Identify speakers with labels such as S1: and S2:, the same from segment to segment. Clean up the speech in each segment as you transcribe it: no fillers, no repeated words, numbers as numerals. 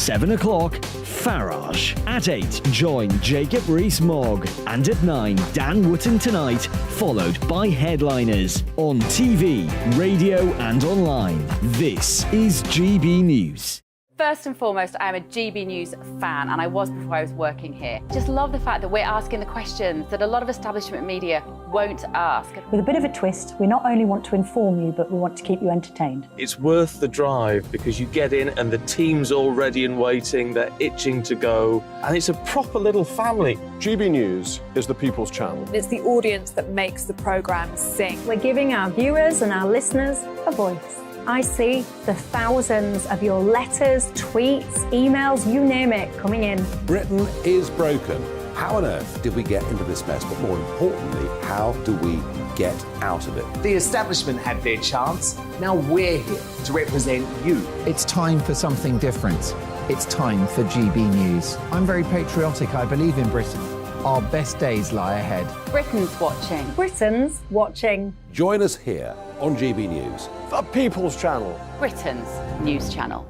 S1: 7 o'clock, Farage. At 8, join Jacob Rees-Mogg. And at 9, Dan Wootton Tonight, followed by headliners on TV, radio and online. This is GB News.
S2: First and foremost, I am a GB News fan, and I was before I was working here. Just love the fact that we're asking the questions that a lot of establishment media won't ask.
S3: With a bit of a twist, we not only want to inform you, but we want to keep you entertained.
S4: It's worth the drive because you get in and the team's all ready and waiting, they're itching to go, and it's a proper little family.
S5: GB News is the people's channel.
S6: It's the audience that makes the programme sing.
S3: We're giving our viewers and our listeners a voice. I see the thousands of your letters, tweets, emails, you name it, coming in.
S7: Britain is broken. How on earth did we get into this mess? But more importantly, how do we get out of it?
S8: The establishment had their chance. Now we're here to represent you.
S9: It's time for something different. It's time for GB News. I'm very patriotic. I believe in Britain. Our best days lie ahead.
S2: Britain's watching.
S3: Britain's watching.
S7: Join us here on GB News.
S5: The people's channel.
S2: Britain's news channel.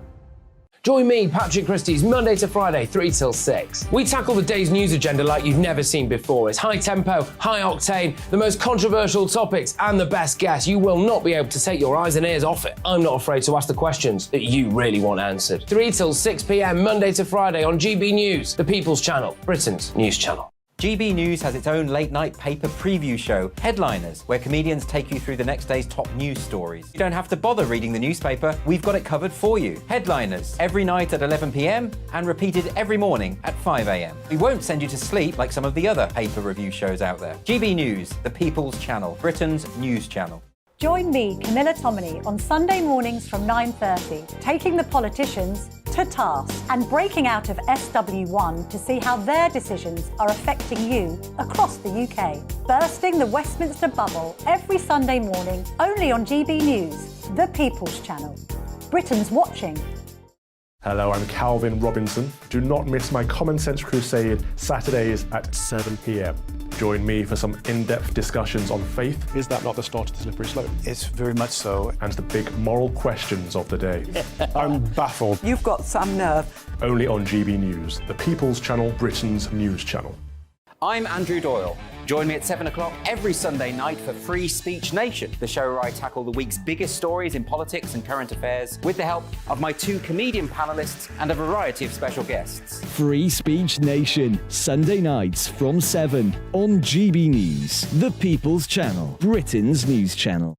S10: Join me, Patrick Christie's, Monday to Friday, 3 till 6. We tackle the day's news agenda like you've never seen before. It's high tempo, high octane, the most controversial topics, and the best guests. You will not be able to take your eyes and ears off it. I'm not afraid to ask the questions that you really want answered. 3 till 6 p.m, Monday to Friday on GB News, the People's Channel, Britain's news channel.
S11: GB News has its own late-night paper preview show, Headliners, where comedians take you through the next day's top news stories. You don't have to bother reading the newspaper, we've got it covered for you. Headliners, every night at 11 p.m, and repeated every morning at 5 a.m. We won't send you to sleep like some of the other paper review shows out there. GB News, the People's Channel, Britain's news channel.
S3: Join me, Camilla Tominey, on Sunday mornings from 9:30, taking the politicians to task and breaking out of SW1 to see how their decisions are affecting you across the UK. Bursting the Westminster bubble every Sunday morning, only on GB News, the People's Channel. Britain's watching.
S5: Hello, I'm Calvin Robinson. Do not miss my Common Sense Crusade Saturdays at 7 p.m. Join me for some in-depth discussions on faith. Is that not the start of the slippery slope?
S12: It's very much so.
S5: And the big moral questions of the day. I'm baffled.
S6: You've got some nerve.
S5: Only on GB News, the People's Channel, Britain's news channel.
S11: I'm Andrew Doyle. Join me at 7 o'clock every Sunday night for Free Speech Nation, the show where I tackle the week's biggest stories in politics and current affairs with the help of my 2 comedian panellists and a variety of special guests.
S1: Free Speech Nation, Sunday nights from 7 on GB News, the People's Channel, Britain's news channel.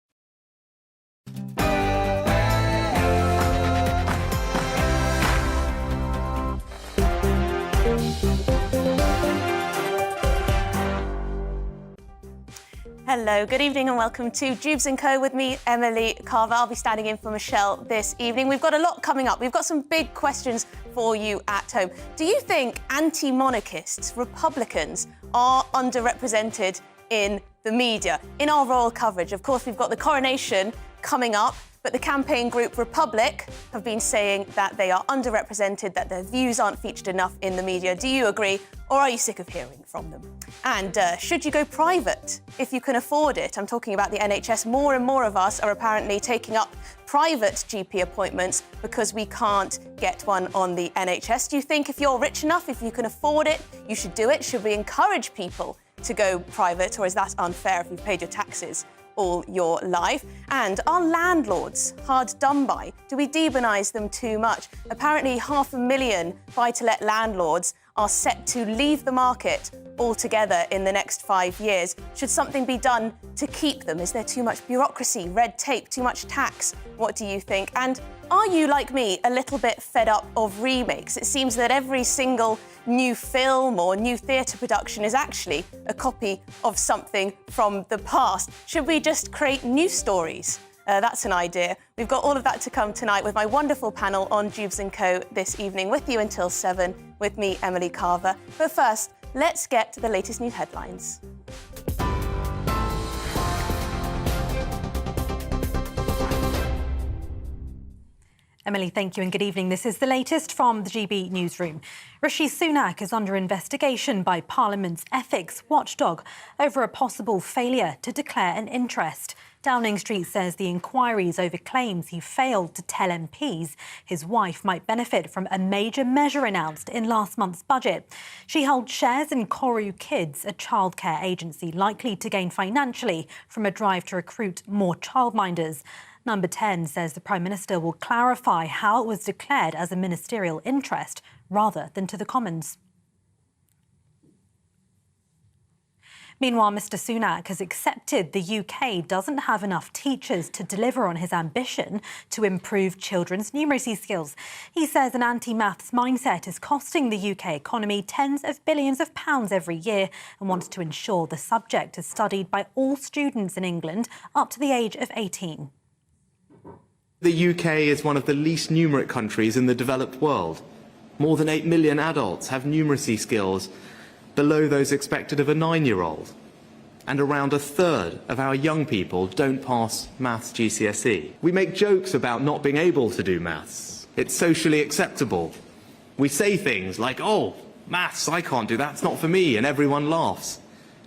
S13: Hello, good evening and welcome to Jubes & Co with me, Emily Carver. I'll be standing in for Michelle this evening. We've got a lot coming up. We've got some big questions for you at home. Do you think anti-monarchists, Republicans, are underrepresented in the media, in our royal coverage? Of course, we've got the coronation coming up, but the campaign group Republic have been saying that they are underrepresented, that their views aren't featured enough in the media. Do you agree, or are you sick of hearing from them? And should you go private if you can afford it? I'm talking about the NHS. More and more of us are apparently taking up private GP appointments because we can't get one on the NHS. Do you think if you're rich enough, if you can afford it, you should do it? Should we encourage people to go private, or is that unfair if you've paid your taxes all your life? And are landlords hard done by? Do we demonise them too much? Apparently 500,000 buy-to-let landlords are set to leave the market altogether in the next 5 years. Should something be done to keep them? Is there too much bureaucracy, red tape, too much tax? What do you think? And are you, like me, a little bit fed up of remakes? It seems that every single new film or new theatre production is actually a copy of something from the past. Should we just create new stories? That's an idea. We've got all of that to come tonight with my wonderful panel on Jubes & Co this evening, with you until 7, with me, Emily Carver. But first, let's get to the latest news headlines.
S3: Emily, thank you and good evening. This is the latest from the GB newsroom. Rishi Sunak is under investigation by Parliament's ethics watchdog over a possible failure to declare an interest. Downing Street says the inquiries over claims he failed to tell MPs his wife might benefit from a major measure announced in last month's budget. She holds shares in Koru Kids, a childcare agency likely to gain financially from a drive to recruit more childminders. Number 10 says the Prime Minister will clarify how it was declared as a ministerial interest rather than to the Commons. Meanwhile, Mr Sunak has accepted the UK doesn't have enough teachers to deliver on his ambition to improve children's numeracy skills. He says an anti-maths mindset is costing the UK economy tens of billions of pounds every year and wants to ensure the subject is studied by all students in England up to the age of 18.
S12: The UK is one of the least numerate countries in the developed world. More than 8 million adults have numeracy skills below those expected of a 9-year-old. And around a third of our young people don't pass maths GCSE. We make jokes about not being able to do maths. It's socially acceptable. We say things like, oh, maths, I can't do that, it's not for me, and everyone laughs.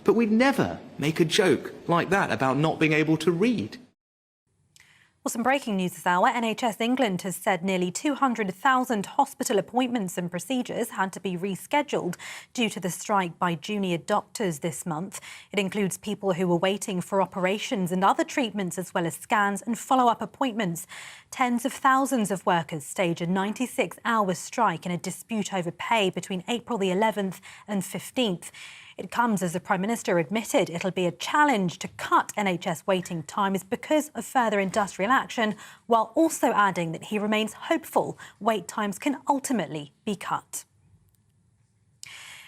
S12: But we'd never make a joke like that about not being able to read.
S3: Well, some breaking news this hour. NHS England has said nearly 200,000 hospital appointments and procedures had to be rescheduled due to the strike by junior doctors this month. It includes people who were waiting for operations and other treatments, as well as scans and follow-up appointments. Tens of thousands of workers stage a 96-hour strike in a dispute over pay between April the 11th and 15th. It comes as the Prime Minister admitted it'll be a challenge to cut NHS waiting times because of further industrial action, while also adding that he remains hopeful wait times can ultimately be cut.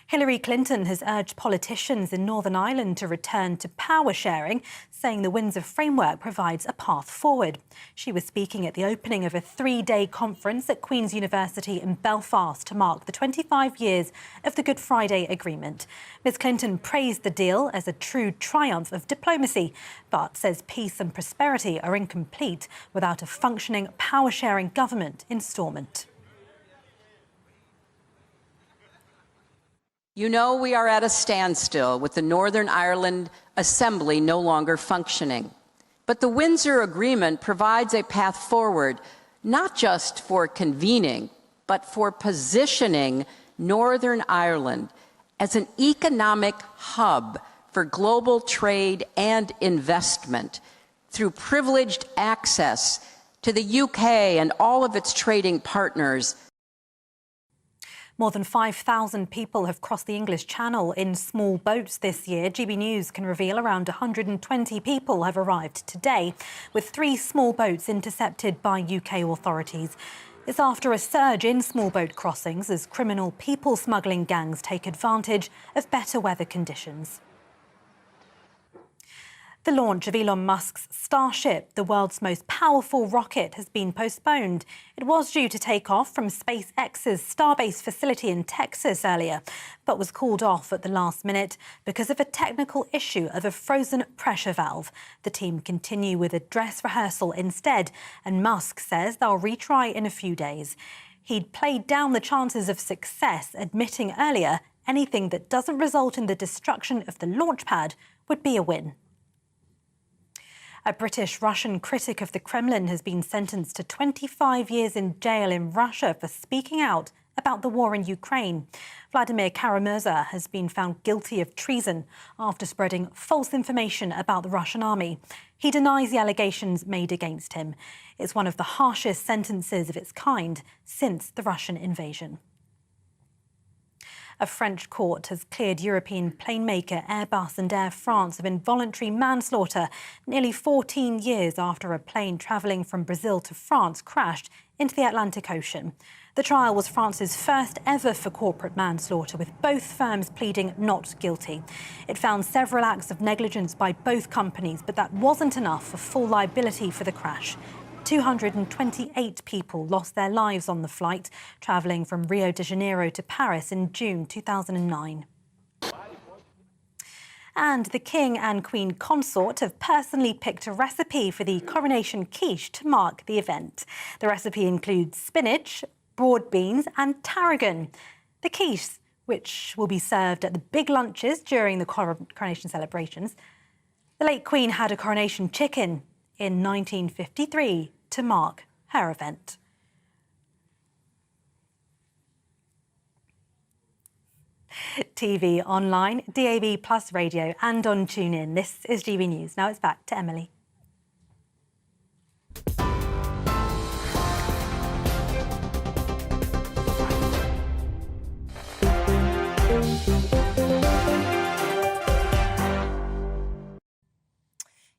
S3: Hillary Clinton has urged politicians in Northern Ireland to return to power sharing, saying the Windsor Framework provides a path forward. She was speaking at the opening of a 3-day conference at Queen's University in Belfast to mark the 25 years of the Good Friday Agreement. Ms Clinton praised the deal as a true triumph of diplomacy, but says peace and prosperity are incomplete without a functioning power-sharing government in Stormont.
S14: You know we are at a standstill with the Northern Ireland Assembly no longer functioning. But the Windsor Agreement provides a path forward, not just for convening, but for positioning Northern Ireland as an economic hub for global trade and investment through privileged access to the UK and all of its trading partners.
S3: More than 5,000 people have crossed the English Channel in small boats this year. GB News can reveal around 120 people have arrived today, with 3 small boats intercepted by UK authorities. It's after a surge in small boat crossings as criminal people smuggling gangs take advantage of better weather conditions. The launch of Elon Musk's Starship, the world's most powerful rocket, has been postponed. It was due to take off from SpaceX's Starbase facility in Texas earlier, but was called off at the last minute because of a technical issue of a frozen pressure valve. The team continue with a dress rehearsal instead, and Musk says they'll retry in a few days. He'd played down the chances of success, admitting earlier anything that doesn't result in the destruction of the launch pad would be a win. A British-Russian critic of the Kremlin has been sentenced to 25 years in jail in Russia for speaking out about the war in Ukraine. Vladimir Kara-Murza has been found guilty of treason after spreading false information about the Russian army. He denies the allegations made against him. It's one of the harshest sentences of its kind since the Russian invasion. A French court has cleared European plane maker Airbus and Air France of involuntary manslaughter nearly 14 years after a plane travelling from Brazil to France crashed into the Atlantic Ocean. The trial was France's first ever for corporate manslaughter, with both firms pleading not guilty. It found several acts of negligence by both companies, but that wasn't enough for full liability for the crash. 228 people lost their lives on the flight, travelling from Rio de Janeiro to Paris in June 2009. And the King and Queen Consort have personally picked a recipe for the coronation quiche to mark the event. The recipe includes spinach, broad beans and tarragon. The quiche, which will be served at the big lunches during the coronation celebrations. The late Queen had a coronation chicken in 1953 to mark her event. TV, online, DAB+ radio and on TuneIn. This is GB News. Now it's back to Emily.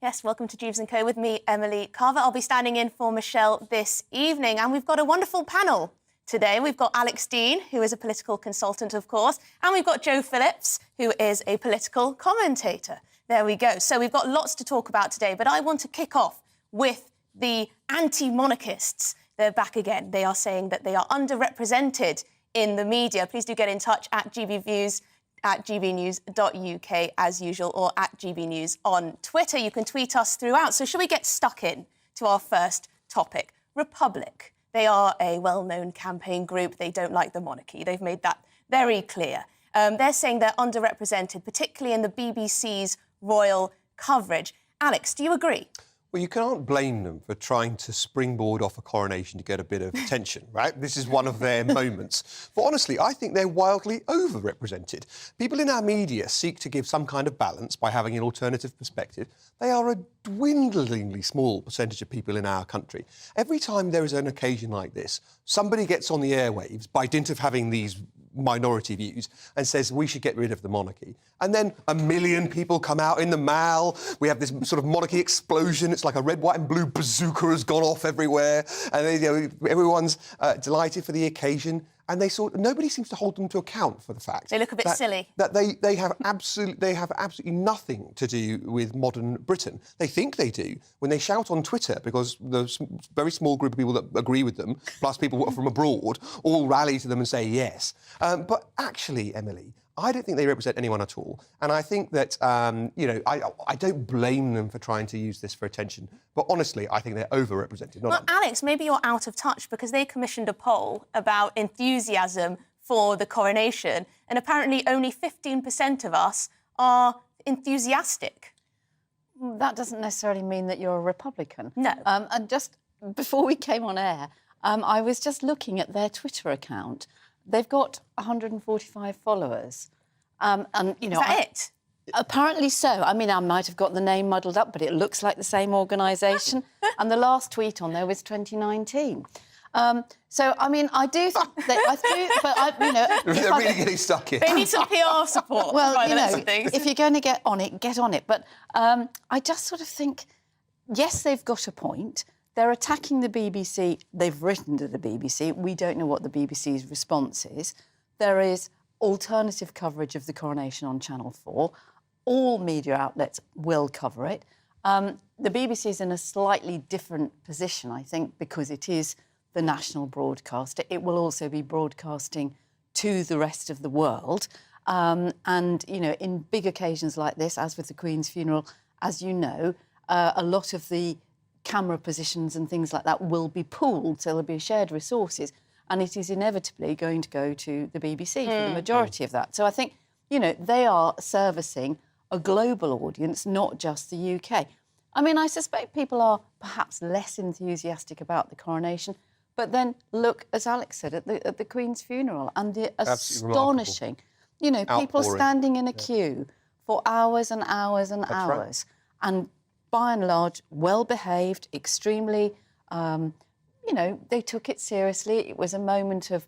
S13: Yes, welcome to Jubes & Co with me, Emily Carver. I'll be standing in for Michelle this evening, and we've got a wonderful panel today. We've got Alex Dean, who is a political consultant, of course, and we've got Joe Phillips, who is a political commentator. There we go. So we've got lots to talk about today, but I want to kick off with the anti-monarchists. They're back again. They are saying that they are underrepresented in the media. Please do get in touch at GBViews, at gbnews.uk as usual, or at GBNews on Twitter. You can tweet us throughout. So shall we get stuck in to our first topic? Republic. They are a well-known campaign group. They don't like the monarchy. They've made that very clear. They're saying they're underrepresented, particularly in the BBC's royal coverage. Alex, do you agree?
S15: Well, you can't blame them for trying to springboard off a coronation to get a bit of attention, right? This is one of their moments. But honestly, I think they're wildly overrepresented. People in our media seek to give some kind of balance by having an alternative perspective. They are a dwindlingly small percentage of people in our country. Every time there is an occasion like this, somebody gets on the airwaves by dint of having these minority views and says we should get rid of the monarchy. And then 1 million people come out in the Mall. We have this sort of monarchy explosion. It's like a red, white and blue bazooka has gone off everywhere. And everyone's delighted for the occasion. And nobody seems to hold them to account for the fact
S13: they look a bit silly.
S15: That they have absolutely nothing to do with modern Britain. They think they do when they shout on Twitter because the very small group of people that agree with them, plus people from abroad, all rally to them and say yes. But actually, Emily, I don't think they represent anyone at all. And I think that, I don't blame them for trying to use this for attention. But honestly, I think they're overrepresented.
S13: Well, Alex, maybe you're out of touch because they commissioned a poll about enthusiasm for the coronation. And apparently only 15% of us are enthusiastic.
S16: That doesn't necessarily mean that you're a Republican.
S13: No.
S16: And just before we came on air, I was just looking at their Twitter account. They've got 145 followers.
S13: Is that it?
S16: Apparently so. I mean, I might have got the name muddled up, but it looks like the same organisation. And the last tweet on there was 2019. So, I mean, I do think that
S15: they're really getting stuck in.
S13: They need some PR support.
S16: Well, if you're going to get on it, get on it. But I just sort of think, yes, they've got a point. They're attacking the BBC. They've written to the BBC. We don't know what the BBC's response is. There is alternative coverage of the coronation on Channel 4. All media outlets will cover it. The BBC is in a slightly different position, I think, because it is the national broadcaster. It will also be broadcasting to the rest of the world. And, in big occasions like this, as with the Queen's funeral, as you know, a lot of the camera positions and things like that will be pooled, so there'll be shared resources, and it is inevitably going to go to the BBC for the majority of that. So I think, they are servicing a global audience, not just the UK. I mean, I suspect people are perhaps less enthusiastic about the coronation, but then look, as Alex said, at the Queen's funeral and the astonishing, people standing in a queue for hours and hours and hours. Right. And by and large, well-behaved, extremely, they took it seriously. It was a moment of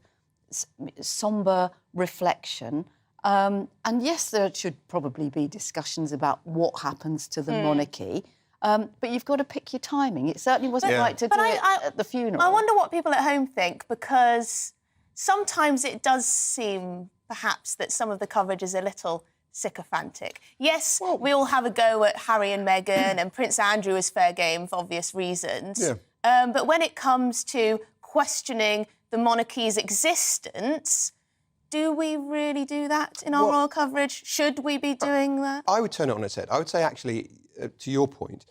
S16: sombre reflection. And yes, there should probably be discussions about what happens to the monarchy. But you've got to pick your timing. It certainly wasn't right to do it at the funeral.
S13: I wonder what people at home think, because sometimes it does seem, perhaps, that some of the coverage is a little sycophantic. Yes, we all have a go at Harry and Meghan, and Prince Andrew is fair game for obvious reasons. Yeah. But when it comes to questioning the monarchy's existence, Do we really do that in our royal coverage? Should we be doing that?
S15: I would turn it on its head. I would say, actually, to your point,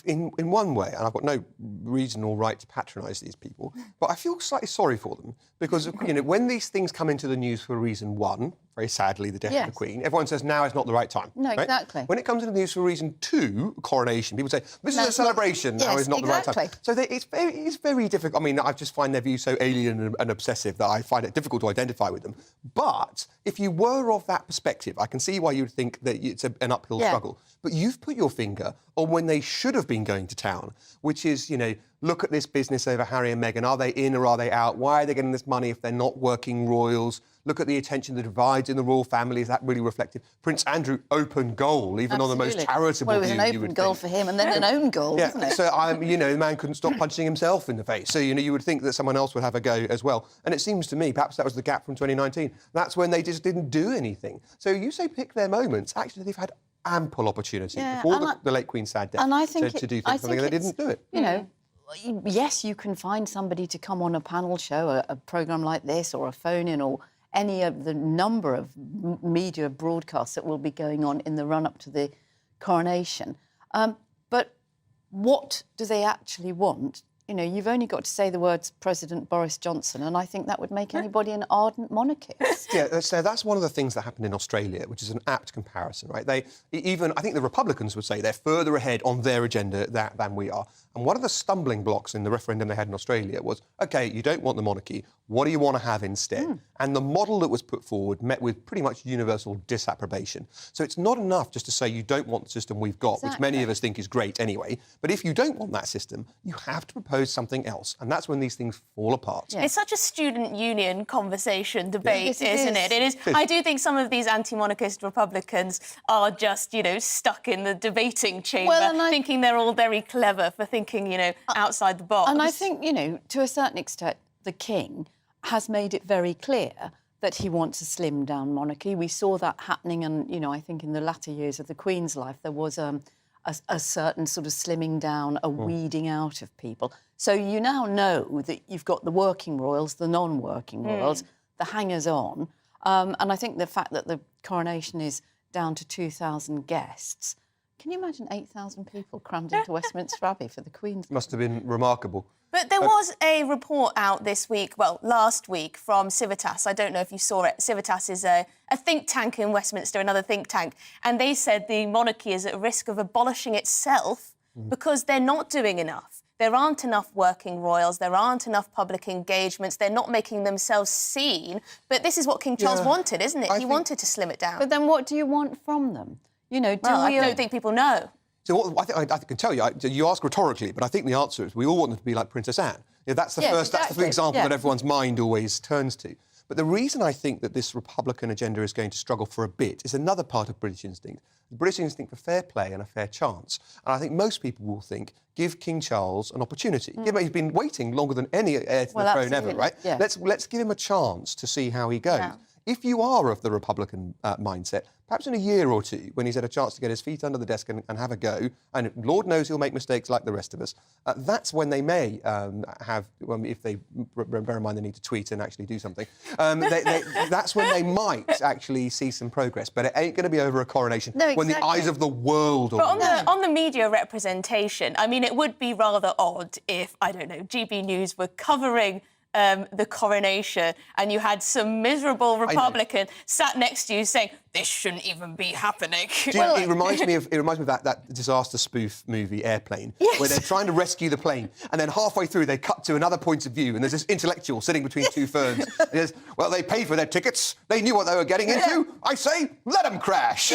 S15: in one way, and I've got no reason or right to patronise these people, but I feel slightly sorry for them because when these things come into the news for reason one, very sadly, the death of the Queen, everyone says now is not the right time.
S16: No,
S15: right?
S16: exactly.
S15: When it comes into the news for reason two, coronation, people say this is a celebration. Now is not the right time. So it's very difficult. I mean, I just find their view so alien and obsessive that I find it difficult to identify with them. But if you were of that perspective, I can see why you would think that it's an uphill struggle. But you've put your finger on when they should have been going to town, which is, look at this business over Harry and Meghan. Are they in or are they out? Why are they getting this money if they're not working royals? Look at the attention, the divides in the royal family. Is that really reflective? Prince Andrew, open goal, even on the most charitable
S16: view. Well, it was an open goal for him and then an own goal, wasn't it?
S15: So, the man couldn't stop punching himself in the face. So, you would think that someone else would have a go as well. And it seems to me, perhaps that was the gap from 2019. That's when they just didn't do anything. So you say pick their moments. Actually, they've had ample opportunity before the late Queen's sad death to do something, and they didn't do it.
S16: Yes, you can find somebody to come on a panel show, a programme like this, or a phone-in, or any of the number of media broadcasts that will be going on in the run-up to the coronation. But what do they actually want? You've only got to say the words President Boris Johnson, and I think that would make anybody an ardent monarchist.
S15: So that's one of the things that happened in Australia, which is an apt comparison, right? I think the Republicans would say they're further ahead on their agenda than we are. And one of the stumbling blocks in the referendum they had in Australia was, OK, you don't want the monarchy, what do you want to have instead? And the model that was put forward met with pretty much universal disapprobation. So it's not enough just to say you don't want the system we've got, which many of us think is great anyway. But if you don't want that system, you have to propose something else. And that's when these things fall apart.
S13: It's such a student union conversation, debate, isn't it? It is. I do think some of these anti-monarchist Republicans are just, stuck in the debating chamber, thinking they're all very clever for thinking, outside the box.
S16: And I think, to a certain extent, the King has made it very clear that he wants a slimmed-down monarchy. We saw that happening, and, I think in the latter years of the Queen's life, there was a certain sort of slimming down, a weeding out of people. So you now know that you've got the working royals, the non-working royals, the hangers-on. And I think the fact that the coronation is down to 2,000 guests, can you imagine 8,000 people crammed into Westminster Abbey for the Queen's?
S15: Must have been remarkable.
S13: But there was a report out this week, last week, from Civitas. I don't know if you saw it. Civitas is a think tank in Westminster, another think tank. And they said the monarchy is at risk of abolishing itself because they're not doing enough. There aren't enough working royals. There aren't enough public engagements. They're not making themselves seen. But this is what King Charles wanted, isn't it? He wanted to slim it down.
S16: But then what do you want from them? I
S13: don't think people know.
S15: So I can tell you, you ask rhetorically, but I think the answer is we all want them to be like Princess Anne. That's the that's the example that everyone's mind always turns to. But the reason I think that this Republican agenda is going to struggle for a bit is another part of British instinct. The British instinct for fair play and a fair chance. And I think most people will think, give King Charles an opportunity. He's been waiting longer than any heir to the throne ever, right?
S16: Yeah.
S15: Let's give him a chance to see how he goes. Yeah. If you are of the Republican mindset, perhaps in a year or two, when he's had a chance to get his feet under the desk and have a go, and Lord knows he'll make mistakes like the rest of us, that's when they may if they bear in mind they need to tweet and actually do something, that's when they might actually see some progress. But it ain't going to be over a coronation when the eyes of the world are
S13: on the media representation, I mean, it would be rather odd if, I don't know, GB News were covering the coronation and you had some miserable Republican sat next to you saying, this shouldn't even be happening.
S15: It reminds me of that disaster spoof movie, Airplane, where they're trying to rescue the plane, and then halfway through they cut to another point of view, and there's this intellectual sitting between two ferns. And he says, well, they paid for their tickets, they knew what they were getting into. I say, let them crash.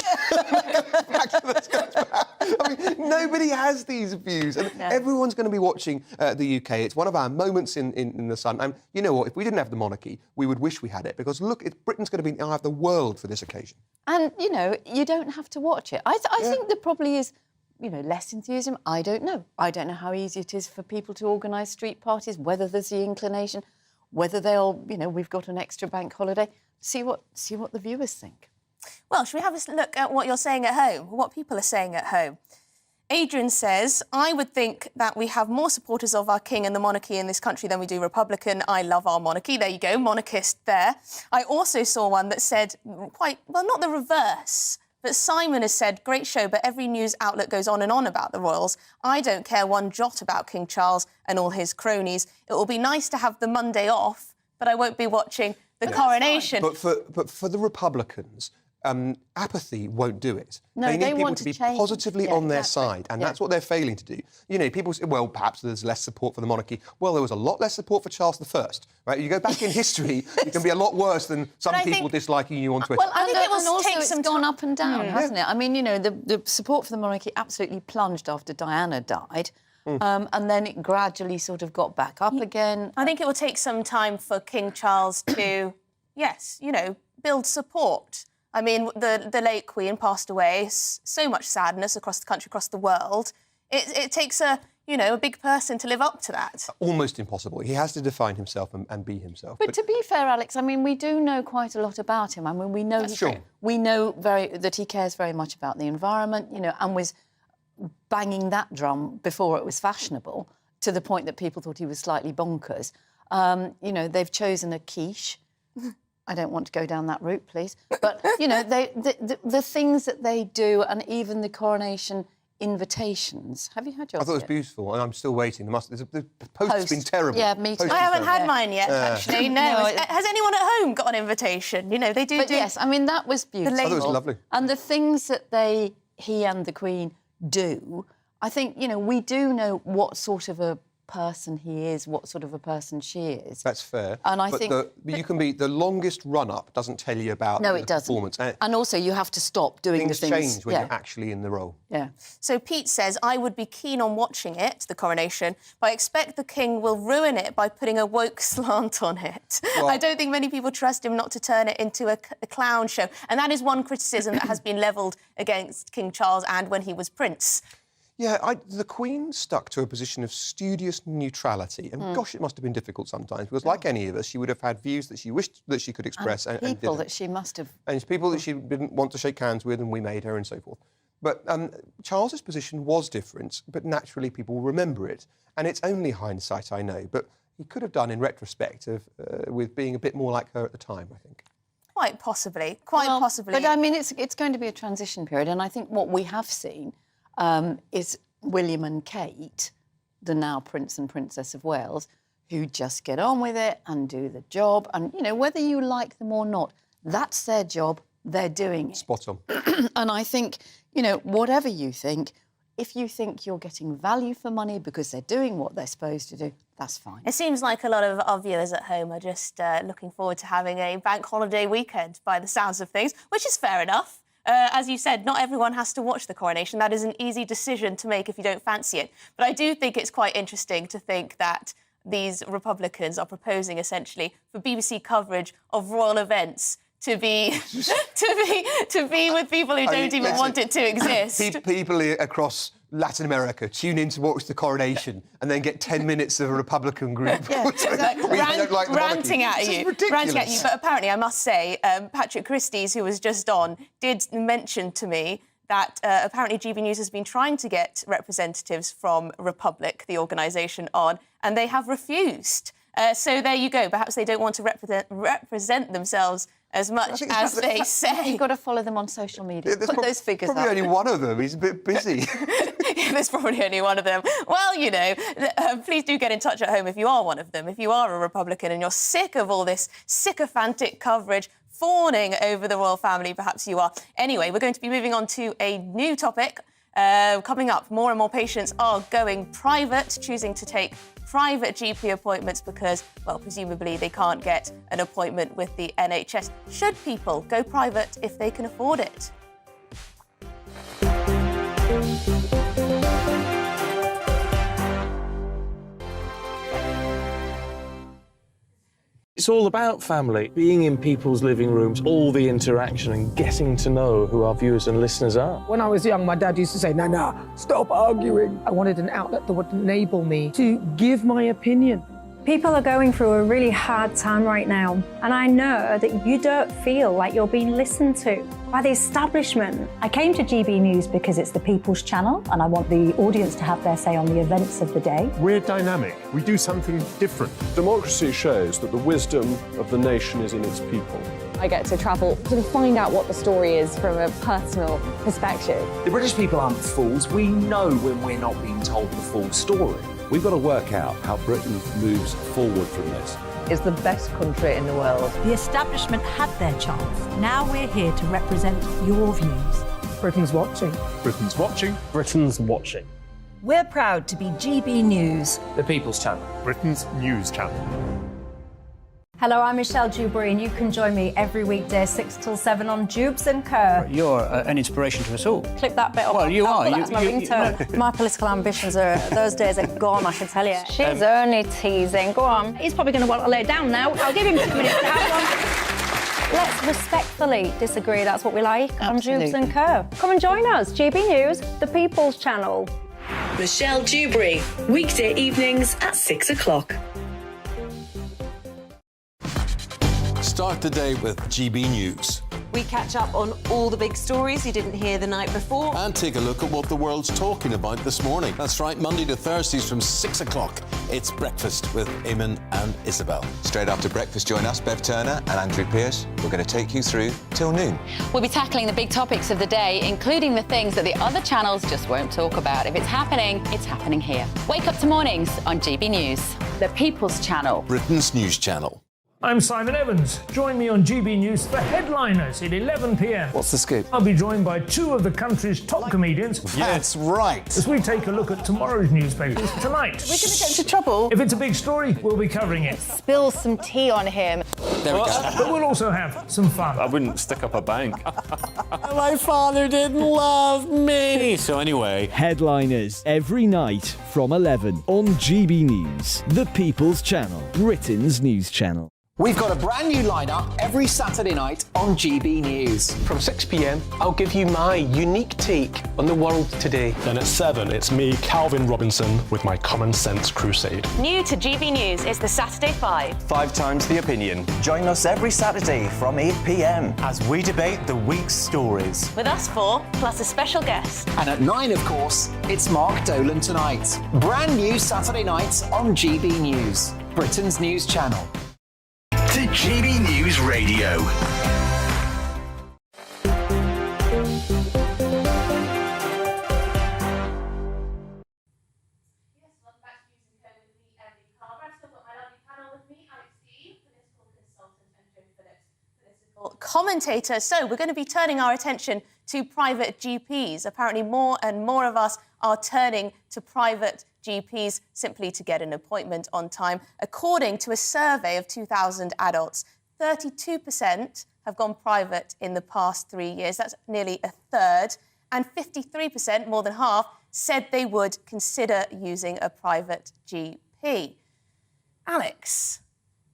S15: I mean, nobody has these views, and everyone's going to be watching the UK. It's one of our moments in the sun. And you know what? If we didn't have the monarchy, we would wish we had it, because look, Britain's going to be in the eye of the world for this occasion.
S16: And, you don't have to watch it. I think there probably is, less enthusiasm. I don't know. I don't know how easy it is for people to organise street parties, whether there's the inclination, whether they'll, we've got an extra bank holiday. See what the viewers think.
S13: Well, should we have a look at what you're saying at home, what people are saying at home? Adrian says, I would think that we have more supporters of our king and the monarchy in this country than we do Republican. I love our monarchy. There you go, monarchist there. I also saw one that said quite, well, not the reverse, but Simon has said, great show, but every news outlet goes on and on about the royals. I don't care one jot about King Charles and all his cronies. It will be nice to have the Monday off, but I won't be watching the coronation.
S15: But for the Republicans, apathy won't do it.
S16: No,
S15: they need people
S16: want
S15: to be
S16: change.
S15: positively on their side, and that's what they're failing to do. You know, people say, well, perhaps there's less support for the monarchy. Well, there was a lot less support for Charles I, right? You go back in history, it can be a lot worse than some people disliking you on Twitter.
S16: Well, I think it
S13: will
S16: also
S13: take some
S16: gone up and down, hasn't it? I mean, you know, the support for the monarchy absolutely plunged after Diana died. And then it gradually sort of got back up again.
S13: I think it will take some time for King Charles to, yes, you know, build support. I mean, the late Queen passed away. So much sadness across the country, across the world. It takes a big person to live up to that.
S15: Almost impossible. He has to define himself and be himself.
S16: But to be fair, Alex, I mean, we do know quite a lot about him. I mean, we know that he cares very much about the environment, you know, and was banging that drum before it was fashionable, to the point that people thought he was slightly bonkers. You know, they've chosen a quiche. I don't want to go down that route, please. But, you know, the things that they do, and even the coronation invitations. Have you had yours?
S15: I thought it was beautiful, and I'm still waiting. The post's been terrible.
S16: Yeah, me too.
S13: I haven't had mine yet, actually. No. Has anyone at home got an invitation? You know, they do.
S16: Yes, I mean, that was beautiful.
S15: I thought it was lovely.
S16: And the things that he and the Queen do, I think, you know, we do know what sort of a person he is, what sort of a person she is.
S15: That's fair.
S16: And I
S15: but
S16: think
S15: you can be the longest run-up doesn't tell you about the performance.
S16: And also, you have to stop doing the things.
S15: Things change when you're actually in the role.
S16: Yeah.
S13: So Pete says, I would be keen on watching it, the coronation, but I expect the king will ruin it by putting a woke slant on it. Well, I don't think many people trust him not to turn it into a clown show. And that is one criticism that has been levelled against King Charles and when he was prince.
S15: Yeah, the Queen stuck to a position of studious neutrality, and gosh, it must have been difficult sometimes, because like any of us, she would have had views that she wished that she could express and
S16: people that she must have...
S15: And it's people that she didn't want to shake hands with, and we made her, and so forth. But Charles's position was different, but naturally people remember it. And it's only hindsight, I know, but he could have done in retrospect with being a bit more like her at the time, I think.
S13: Quite possibly, quite possibly.
S16: But, I mean, it's going to be a transition period, and I think what we have seen is William and Kate, the now Prince and Princess of Wales, who just get on with it and do the job. And, you know, whether you like them or not, that's their job, they're doing it.
S15: Spot on.
S16: And I think, you know, whatever you think, if you think you're getting value for money because they're doing what they're supposed to do, that's fine.
S13: It seems like a lot of our viewers at home are just looking forward to having a bank holiday weekend by the sounds of things, which is fair enough. As you said, not everyone has to watch the coronation. That is an easy decision to make if you don't fancy it. But I do think it's quite interesting to think that these Republicans are proposing, essentially, for BBC coverage of royal events to be with people who don't even want it to exist.
S15: People across Latin America tune in to watch the coronation and then get 10 minutes of a Republican group
S13: ranting at you. But apparently, I must say, Patrick Christie's, who was just on, did mention to me that apparently GBNews has been trying to get representatives from Republic, the organisation, on, and they have refused. So there you go. Perhaps they don't want to represent themselves as much as they say.
S16: You've got to follow them on social media. Put those figures up.
S15: Probably only one of them. He's a bit busy.
S13: There's probably only one of them. Well, you know, please do get in touch at home if you are one of them. If you are a Republican and you're sick of all this sycophantic coverage, fawning over the royal family, perhaps you are. Anyway, we're going to be moving on to a new topic. Coming up, more and more patients are going private, choosing to take private GP appointments because, well, presumably they can't get an appointment with the NHS. Should people go private if they can afford it?
S4: It's all about family, being in people's living rooms, all the interaction and getting to know who our viewers and listeners are.
S17: When I was young, my dad used to say, Nana, stop arguing. I wanted an outlet that would enable me to give my opinion People are going through a really hard time right now, and I know that you don't feel like you're being listened to by the establishment.
S3: I came to GB News because it's the People's Channel, and I want the audience to have their say on the events of the day.
S5: We're dynamic. We do something different. Democracy shows that the wisdom of the nation is in its people.
S18: I get to travel to find out what the story is from a personal perspective.
S8: The British people aren't fools. We know when we're not being told the full story.
S7: We've got to work out how Britain moves forward from this.
S19: It's the best country in the world.
S3: The establishment had their chance. Now we're here to represent your views.
S5: Britain's watching. Britain's watching. Britain's watching.
S19: We're proud to be GB News.
S10: The People's Channel.
S5: Britain's news channel.
S17: Hello, I'm Michelle Dewberry, and you can join me every weekday 6 till 7 on Jubes and Co.
S20: You're an inspiration to us all.
S17: Clip that bit off.
S20: Well, you are.
S17: That's my ringtone. My political ambitions those days are gone, I can tell you. She's only teasing. Go on. He's probably going to want to lay down now. I'll give him 2 minutes to have one. Let's respectfully disagree. That's what we like on Jubes and Co. Come and join us. GB News, the People's Channel.
S21: Michelle Dewberry, weekday evenings at 6 o'clock.
S22: Start the day with GB News.
S23: We catch up on all the big stories you didn't hear the night before.
S22: And take a look at what the world's talking about this morning. That's right, Monday to Thursdays from 6 o'clock. It's Breakfast with Eamon and Isabel.
S24: Straight after breakfast, join us, Bev Turner and Andrew Pearce. We're going to take you through till noon.
S2: We'll be tackling the big topics of the day, including the things that the other channels just won't talk about. If it's happening here. Wake up to mornings on GB News, the People's Channel.
S22: Britain's news channel.
S25: I'm Simon Evans. Join me on GB News for Headliners at 11 p.m.
S24: What's the scoop?
S25: I'll be joined by 2 of the country's top comedians.
S24: That's right.
S25: As we take a look at tomorrow's newspapers tonight.
S13: We're going to get into trouble.
S25: If it's a big story, we'll be covering it.
S13: Spill some tea on him.
S24: There we go.
S25: But we'll also have some fun.
S5: I wouldn't stick up a bank.
S24: My father didn't love me.
S5: So anyway.
S1: Headliners every night from 11 on GB News, the People's Channel, Britain's news channel.
S8: We've got a brand new lineup every Saturday night on GB News.
S26: From 6 p.m, I'll give you my unique take on the world today.
S5: Then at 7, it's me, Calvin Robinson, with my Common Sense Crusade.
S23: New to GB News is the Saturday 5.
S27: 5 times the opinion. Join us every Saturday from 8 p.m. as we debate the week's stories.
S23: With us 4, plus a special guest.
S8: And at 9, of course, it's Mark Dolan Tonight. Brand new Saturday nights on GB News, Britain's news channel.
S21: To GB News Radio.
S13: Commentator. So we're going to be turning our attention to private GPs. Apparently more and more of us are turning to private GPs simply to get an appointment on time. According to a survey of 2,000 adults, 32% have gone private in the past 3 years. That's nearly a third. And 53%, more than half, said they would consider using a private GP. Alex,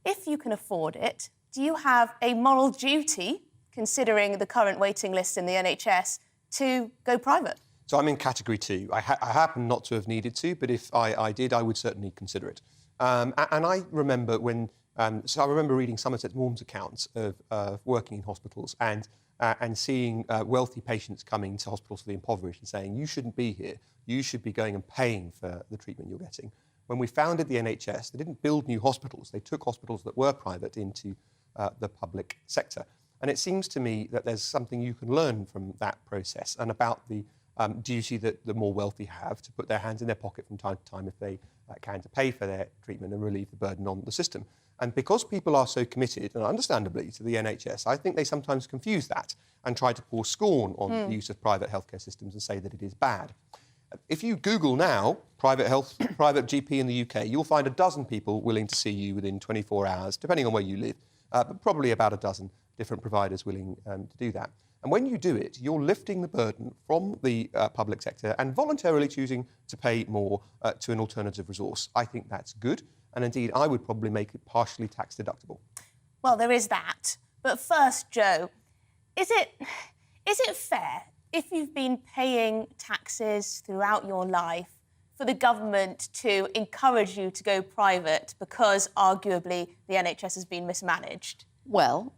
S13: if you can afford it, do you have a moral duty, considering the current waiting list in the NHS, to go private?
S15: So I'm in category 2. I happen not to have needed to, but if I did, I would certainly consider it. And I remember when, I remember reading Somerset Maugham's accounts of working in hospitals and seeing wealthy patients coming to hospitals for the impoverished and saying, you shouldn't be here, you should be going and paying for the treatment you're getting. When we founded the NHS, they didn't build new hospitals, they took hospitals that were private into the public sector. And it seems to me that there's something you can learn from that process and about the duty that the more wealthy have to put their hands in their pocket from time to time if they can to pay for their treatment and relieve the burden on the system. And because people are so committed, and understandably, to the NHS, I think they sometimes confuse that and try to pour scorn on the use of private healthcare systems and say that it is bad. If you Google now, private GP in the UK, you'll find a dozen people willing to see you within 24 hours, depending on where you live, but probably about a dozen different providers willing to do that. And when you do it, you're lifting the burden from the public sector and voluntarily choosing to pay more to an alternative resource. I think that's good. And indeed, I would probably make it partially tax deductible.
S13: Well, there is that. But first, Joe, is it fair, if you've been paying taxes throughout your life for the government to encourage you to go private because arguably the NHS has been mismanaged?
S4: Well,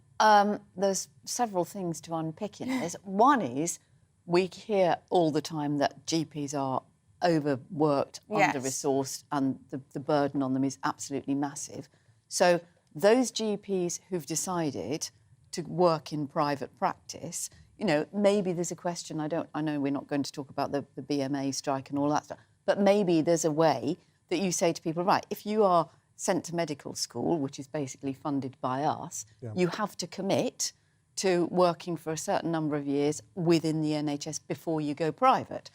S4: there's several things to unpick in this. One is we hear all the time that GPs are overworked, under-resourced, and the burden on them is absolutely massive. So those GPs who've decided to work in private practice, you know, maybe there's a question, I know we're not going to talk about the BMA strike and all that stuff, but maybe there's a way that you say to people, right, if you are sent to medical school, which is basically funded by us, you have to commit to working for a certain number of years within the NHS before you go private.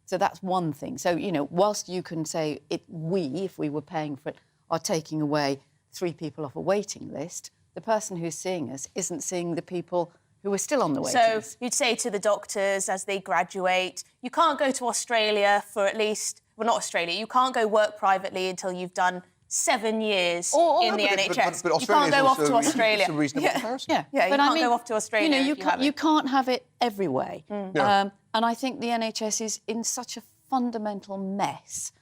S4: So that's one thing. So, you know, whilst you can say if we were paying for it, are taking away 3 people off a waiting list, the person who's seeing us isn't seeing the people who are still on the waiting list.
S13: So you'd say to the doctors as they graduate, you can't go to Australia for at least, well, not Australia, you can't go work privately until you've done 7 years in the NHS.
S15: But
S13: you can't go off to Australia.
S15: It's a reasonable comparison.
S13: Yeah, you can't go off to Australia.
S4: You know, you can't have it every way. And I think the NHS is in such a fundamental mess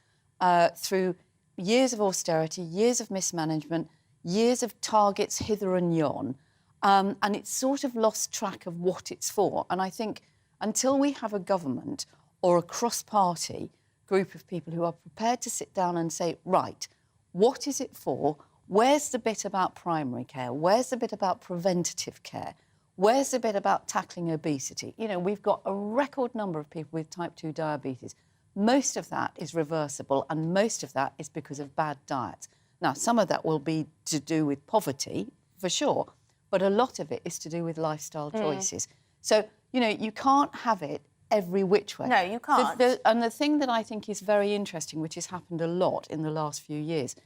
S4: through years of austerity, years of mismanagement, years of targets hither and yon, and it's sort of lost track of what it's for. And I think until we have a government or a cross-party group of people who are prepared to sit down and say, right, what is it for? Where's the bit about primary care? Where's the bit about preventative care? Where's the bit about tackling obesity? You know, we've got a record number of people with type 2 diabetes. Most of that is reversible, and most of that is because of bad diets. Now, some of that will be to do with poverty, for sure, but a lot of it is to do with lifestyle choices. So, you know, you can't have it every which way.
S13: No, you can't.
S4: And the thing that I think is very interesting, which has happened a lot in the last few years,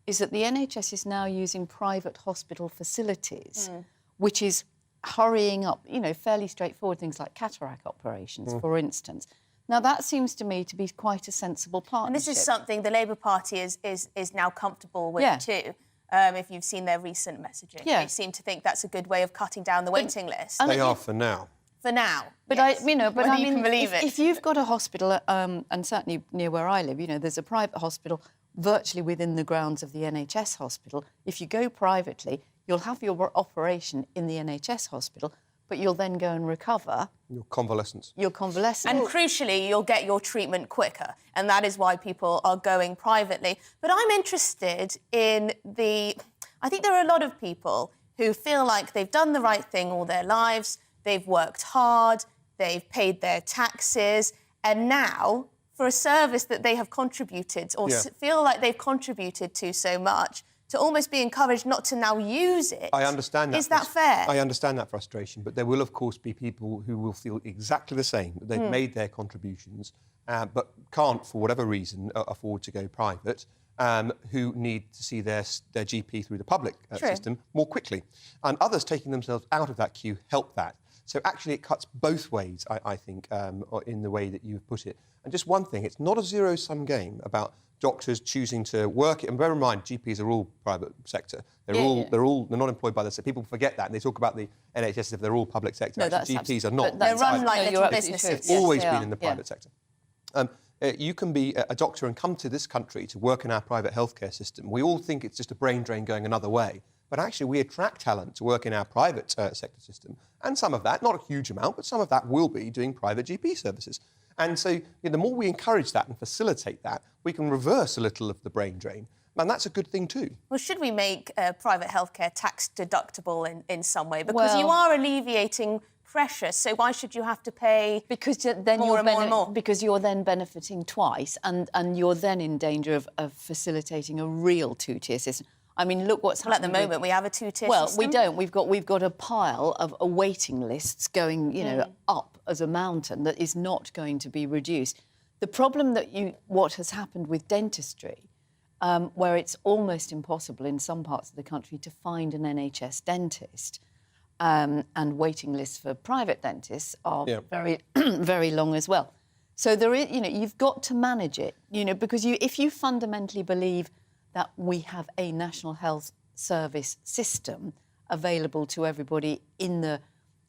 S4: is that the NHS is now using private hospital facilities, which is hurrying up, you know, fairly straightforward things like cataract operations, for instance. Now, that seems to me to be quite a sensible partnership.
S13: And this is something the Labour Party is now comfortable with too. If you've seen their recent messaging, they seem to think that's a good way of cutting down the waiting list.
S15: They are for now.
S13: For now,
S4: but
S13: yes.
S4: I mean,
S13: you can believe it.
S4: If you've got a hospital, and certainly near where I live, you know, there's a private hospital virtually within the grounds of the NHS hospital. If you go privately, you'll have your operation in the NHS hospital, but you'll then go and recover.
S15: Your convalescence.
S4: Your convalescence.
S13: And crucially, you'll get your treatment quicker. And that is why people are going privately. But I'm interested in I think there are a lot of people who feel like they've done the right thing all their lives, they've worked hard, they've paid their taxes, and now, for a service that they have contributed or feel like they've contributed to so much, to almost be encouraged not to now use it.
S15: I understand that.
S13: Is that fair?
S15: I understand that frustration, but there will, of course, be people who will feel exactly the same, that they've made their contributions, but can't, for whatever reason, afford to go private, who need to see their GP through the public system more quickly. And others taking themselves out of that queue help that. So actually it cuts both ways, I think, in the way that you've put it. And just one thing, it's not a zero-sum game about doctors choosing to work. And bear in mind, GPs are all private sector. They're not employed by the sector. People forget that, and they talk about the NHS as if they're all public sector.
S4: No,
S15: actually, GPs are not.
S13: They're run like little businesses.
S15: It's always been in the private sector. You can be a doctor and come to this country to work in our private healthcare system. We all think it's just a brain drain going another way. But actually, we attract talent to work in our private sector system. And some of that, not a huge amount, but some of that will be doing private GP services. And so the more we encourage that and facilitate that, we can reverse a little of the brain drain. And that's a good thing too.
S13: Well, should we make private healthcare tax deductible in some way? Because you are alleviating pressure, so why should you have to pay more and more?
S4: Because you're then benefiting twice, and you're then in danger of facilitating a real two-tier system. I mean, look what's happening.
S13: At the moment, we have a two-tier system.
S4: Well, we don't. We've got a pile of waiting lists going, you know, up as a mountain that is not going to be reduced. The problem what has happened with dentistry, where it's almost impossible in some parts of the country to find an NHS dentist, and waiting lists for private dentists are very, very long as well. So there is, you know, you've got to manage it, you know, because if you fundamentally believe that we have a national health service system available to everybody in the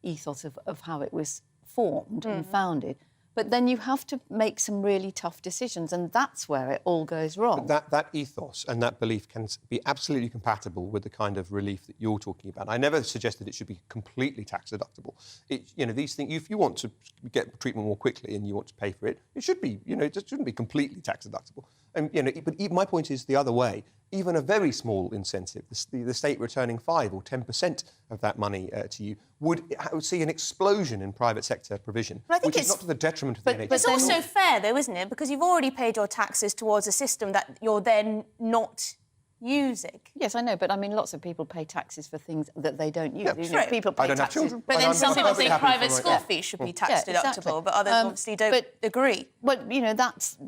S4: ethos of how it was formed and founded, But then you have to make some really tough decisions, and that's where it all goes wrong.
S15: But that ethos and that belief can be absolutely compatible with the kind of relief that you're talking about. I never suggested it should be completely tax deductible. These things, if you want to get treatment more quickly and you want to pay for it, it should be, it just shouldn't be completely tax deductible. And but my point is the other way. Even a very small incentive, the state returning 5 or 10% of that money to you, would see an explosion in private sector provision, which is not to the detriment of the NHS.
S13: But it's also fair, though, isn't it? Because you've already paid your taxes towards a system that you're then not using.
S4: Yes, I know, but I mean, lots of people pay taxes for things that they don't use.
S13: True.
S4: People pay
S15: I don't have
S4: taxes.
S15: children.
S13: But then some people think private school
S15: school
S13: fees should be tax deductible,
S4: exactly.
S13: but others obviously don't agree.
S4: But,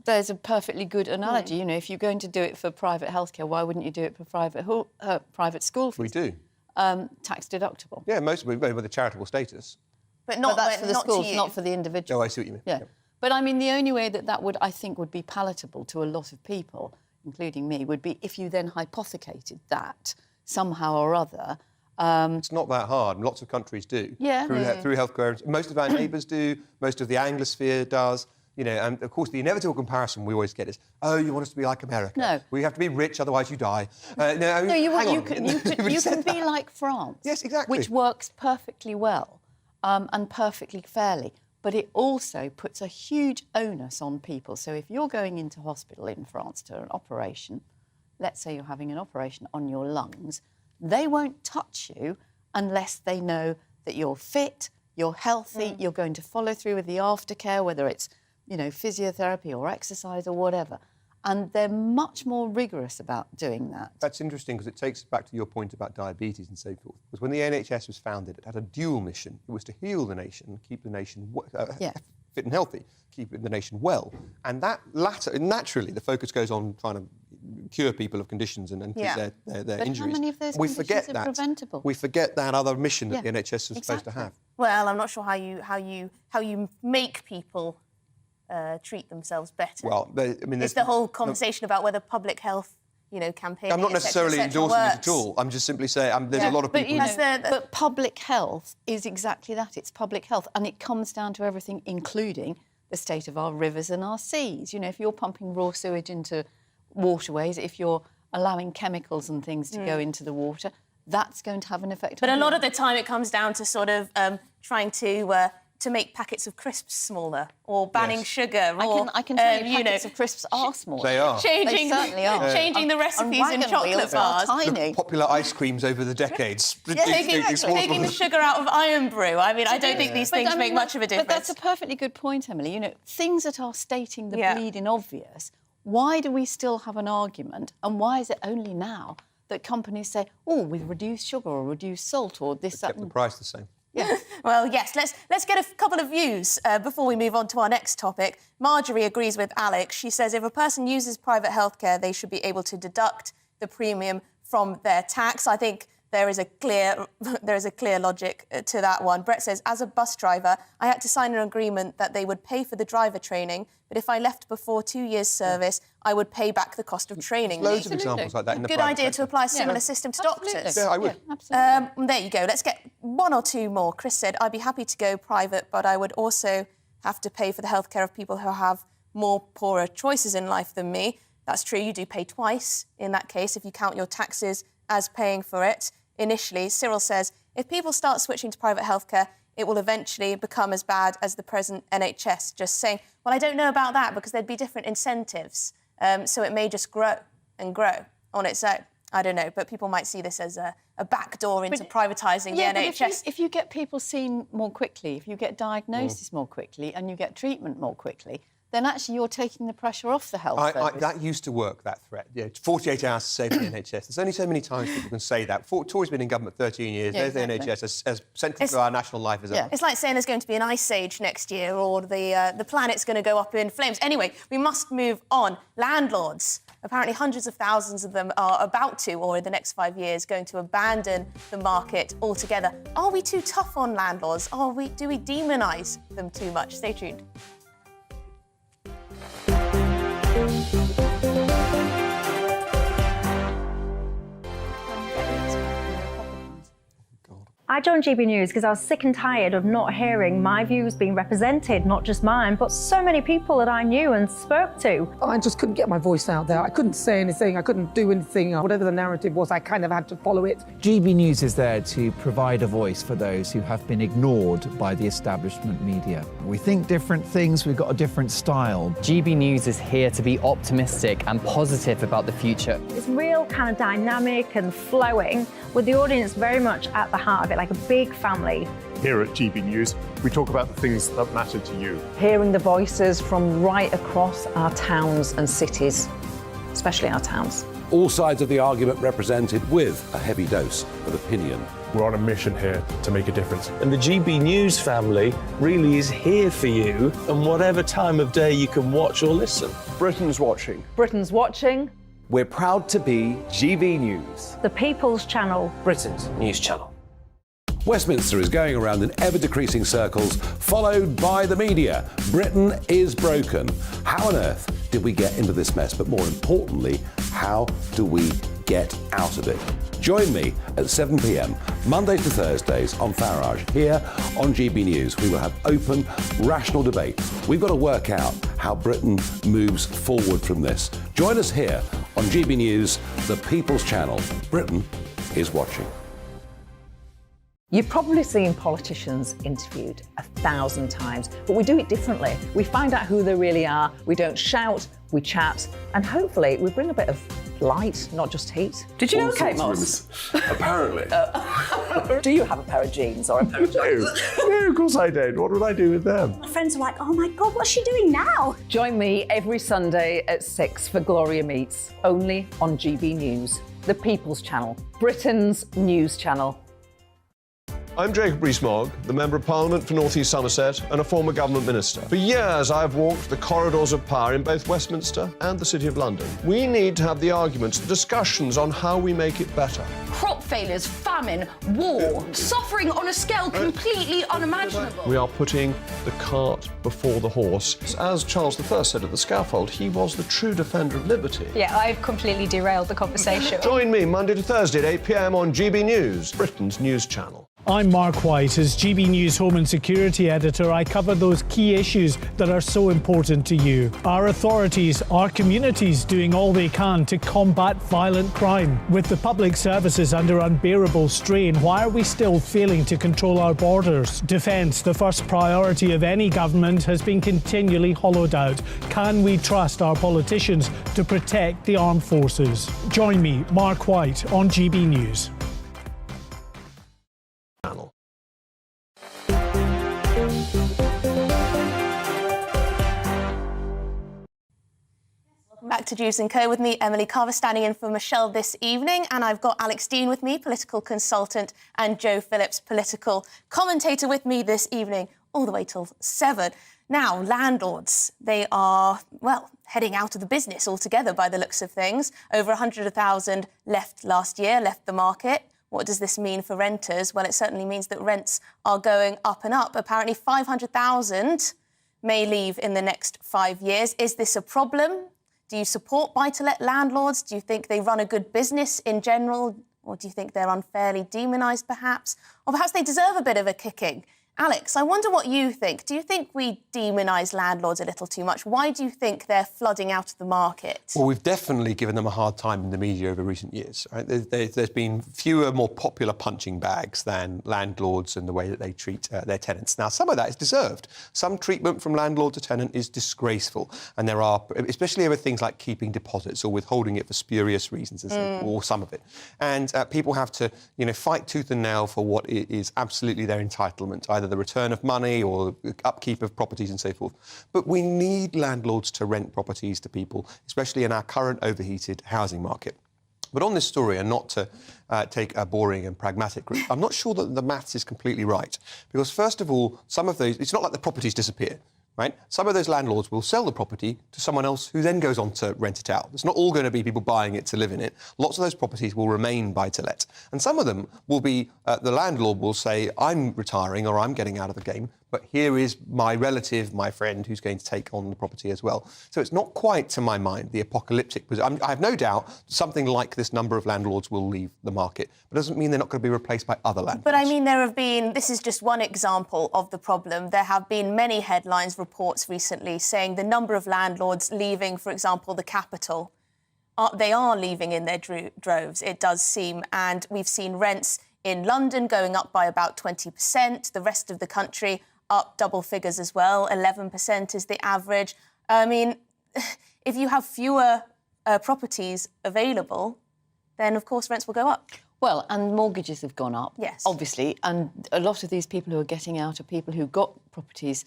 S4: there's a perfectly good analogy. If you're going to do it for private healthcare, why wouldn't you do it for private school fees?
S15: We do.
S4: Tax deductible.
S15: Yeah, most with a charitable status.
S13: But not
S4: that's for the
S13: not
S4: schools,
S13: to you.
S4: not for the individual.
S15: Oh, I see what you mean.
S4: Yeah. But, I mean, the only way that would, I think, would be palatable to a lot of people, including me, would be if you then hypothecated that somehow or other.
S15: It's not that hard. Lots of countries do.
S4: Yeah.
S15: Through healthcare. Most of our neighbours do. Most of the Anglosphere does. And of course, the inevitable comparison we always get is, oh, you want us to be like America.
S4: No.
S15: We have to be rich, otherwise you die.
S4: You can be like France.
S15: Yes, exactly.
S4: Which works perfectly well and perfectly fairly. But it also puts a huge onus on people. So if you're going into hospital in France to an operation, let's say you're having an operation on your lungs, they won't touch you unless they know that you're fit, you're healthy, you're going to follow through with the aftercare, whether it's, physiotherapy or exercise or whatever. And they're much more rigorous about doing that.
S15: That's interesting because it takes us back to your point about diabetes and so forth. Because when the NHS was founded, it had a dual mission. It was to heal the nation, keep the nation fit and healthy, keep the nation well. And that latter, naturally, the focus goes on trying to cure people of conditions and treat their
S4: but
S15: injuries.
S4: How many of those
S15: we
S4: conditions
S15: forget
S4: are
S15: that.
S4: preventable?
S15: We forget that other mission that the NHS is supposed to have.
S13: Well, I'm not sure how you make people treat themselves better.
S15: Well,
S13: it's the whole conversation about whether public health, campaigning.
S15: I'm not necessarily endorsing it at all. I'm just simply saying there's a lot of people.
S4: But public health is exactly that. It's public health, and it comes down to everything, including the state of our rivers and our seas. If you're pumping raw sewage into waterways, if you're allowing chemicals and things to go into the water, that's going to have an effect.
S13: But a lot of the time, it comes down to sort of trying to make packets of crisps smaller, or banning sugar, or
S4: I can tell you, packets of crisps are smaller.
S15: They are.
S4: They certainly are.
S13: Changing the recipes in chocolate bars.
S4: Tiny.
S15: The popular ice creams over the decades.
S13: Taking the sugar out of Iron Brew. I mean, I don't think these things make much of a difference.
S4: But that's a perfectly good point, Emily. Things that are stating the bleeding obvious. Why do we still have an argument? And why is it only now that companies say, oh, with reduced sugar or reduced salt or this, that...
S15: kept the price the same.
S13: Yeah. Well, yes, let's get a couple of views before we move on to our next topic. Marjorie agrees with Alex. She says if a person uses private healthcare, they should be able to deduct the premium from their tax. I think there is a clear logic to that one. Brett says, as a bus driver, I had to sign an agreement that they would pay for the driver training, but if I left before 2 years' service, I would pay back the cost of training.
S15: There's loads of examples like that in the
S13: Good
S15: private
S13: idea
S15: sector.
S13: to apply a similar system to doctors.
S15: Yeah, I would.
S13: There you go. Let's get one or two more. Chris said, I'd be happy to go private, but I would also have to pay for the healthcare of people who have more poorer choices in life than me. That's true. You do pay twice in that case if you count your taxes as paying for it. Initially, Cyril says, if people start switching to private healthcare, it will eventually become as bad as the present NHS. Just saying, well, I don't know about that because there'd be different incentives. So it may just grow and grow on its own. I don't know, but people might see this as a backdoor into privatising the NHS.
S4: If you get people seen more quickly, if you get diagnosis more quickly and you get treatment more quickly, then actually you're taking the pressure off the health service.
S15: That used to work, that threat. 48 hours to save the NHS. There's only so many times people can say that. Tory's been in government 13 years. There's the NHS as central to our national life as ever.
S13: It's like saying there's going to be an ice age next year or the planet's going to go up in flames. Anyway, we must move on. Landlords. Apparently hundreds of thousands of them are about to, or in the next 5 years, going to abandon the market altogether. Are we too tough on landlords? Do we demonise them too much? Stay tuned.
S17: I joined GB News because I was sick and tired of not hearing my views being represented, not just mine, but so many people that I knew and spoke to.
S6: I just couldn't get my voice out there. I couldn't say anything, I couldn't do anything. Whatever the narrative was, I kind of had to follow it.
S9: GB News is there to provide a voice for those who have been ignored by the establishment media. We think different things, we've got a different style.
S11: GB News is here to be optimistic and positive about the future.
S17: It's real kind of dynamic and flowing, with the audience very much at the heart of it, like a big family.
S12: Here at GB News, we talk about the things that matter to you.
S19: Hearing the voices from right across our towns and cities, especially our towns.
S7: All sides of the argument represented with a heavy dose of opinion.
S5: We're on a mission here to make a difference.
S14: And the GB News family really is here for you, and whatever time of day you can watch or listen.
S12: Britain's watching.
S19: Britain's watching.
S27: We're proud to be GB News,
S17: The People's Channel.
S10: Britain's news channel.
S7: Westminster is going around in ever-decreasing circles, followed by the media. Britain is broken. How on earth did we get into this mess? But more importantly, how do we get out of it? Join me at 7 p.m, Mondays to Thursdays on Farage. Here on GB News, we will have open, rational debate. We've got to work out how Britain moves forward from this. Join us here on GB News, the People's Channel. Britain is watching.
S19: You've probably seen politicians interviewed 1,000 times, but we do it differently. We find out who they really are, we don't shout, we chat, and hopefully we bring a bit of light, not just heat. Did you know Kate Moss?
S5: Apparently.
S19: Do you have a pair of jeans or a pair of jeans?
S5: No, of course I don't. What would I do with them?
S17: My friends are like, oh my God, what's she doing now?
S19: Join me every Sunday at 6 for Gloria Meets, only on GB News, the People's Channel, Britain's news channel.
S16: I'm Jacob Rees-Mogg, the Member of Parliament for North East Somerset and a former government minister. For years, I've walked the corridors of power in both Westminster and the City of London. We need to have the arguments, the discussions on how we make it better.
S18: Crop failures, famine, war, suffering on a scale completely unimaginable.
S16: We are putting the cart before the horse. As Charles I said at the scaffold, he was the true defender of liberty.
S18: Yeah, I've completely derailed the conversation.
S16: Join me Monday to Thursday at 8 p.m. on GB News, Britain's news channel.
S25: I'm Mark White. As GB News Home and Security Editor, I cover those key issues that are so important to you. Our authorities, our communities doing all they can to combat violent crime. With the public services under unbearable strain, why are we still failing to control our borders? Defence, the first priority of any government, has been continually hollowed out. Can we trust our politicians to protect the armed forces? Join me, Mark White, on GB News.
S13: Back to Jubes & Co. with me, Emily Carver, standing in for Michelle this evening. And I've got Alex Dean with me, political consultant, and Joe Phillips, political commentator, with me this evening, all the way till 7. Now, landlords, they are, well, heading out of the business altogether by the looks of things. Over 100,000 left last year, left the market. What does this mean for renters? Well, it certainly means that rents are going up and up. Apparently 500,000 may leave in the next 5 years. Is this a problem? Do you support buy-to-let landlords? Do you think they run a good business in general? Or do you think they're unfairly demonised, perhaps? Or perhaps they deserve a bit of a kicking? Alex, I wonder what you think. Do you think we demonise landlords a little too much? Why do you think they're flooding out of the market?
S15: Well, we've definitely given them a hard time in the media over recent years. Right? There's been fewer, more popular punching bags than landlords and the way that they treat their tenants. Now, some of that is deserved. Some treatment from landlord to tenant is disgraceful. And there are, especially over things like keeping deposits or withholding it for spurious reasons, or some of it. And people have to, fight tooth and nail for what is absolutely their entitlement, either the return of money or upkeep of properties and so forth. But we need landlords to rent properties to people, especially in our current overheated housing market. But on this story, and not to take a boring and pragmatic route, I'm not sure that the maths is completely right. Because first of all, some of those, it's not like the properties disappear. Right? Some of those landlords will sell the property to someone else who then goes on to rent it out. It's not all going to be people buying it to live in it. Lots of those properties will remain buy-to-let. And some of them will be, the landlord will say, I'm retiring or I'm getting out of the game, but here is my relative, my friend, who's going to take on the property as well. So it's not quite, to my mind, the apocalyptic. I have no doubt something like this number of landlords will leave the market, but it doesn't mean they're not going to be replaced by other landlords.
S13: But I mean, this is just one example of the problem. There have been many headlines, reports recently saying the number of landlords leaving, for example, the capital, they are leaving in their droves, it does seem. And we've seen rents in London going up by about 20%, the rest of the country up double figures as well, 11% is the average. I mean, if you have fewer properties available, then of course rents will go up.
S4: Well, and mortgages have gone up,
S13: yes,
S4: obviously, and a lot of these people who are getting out are people who got properties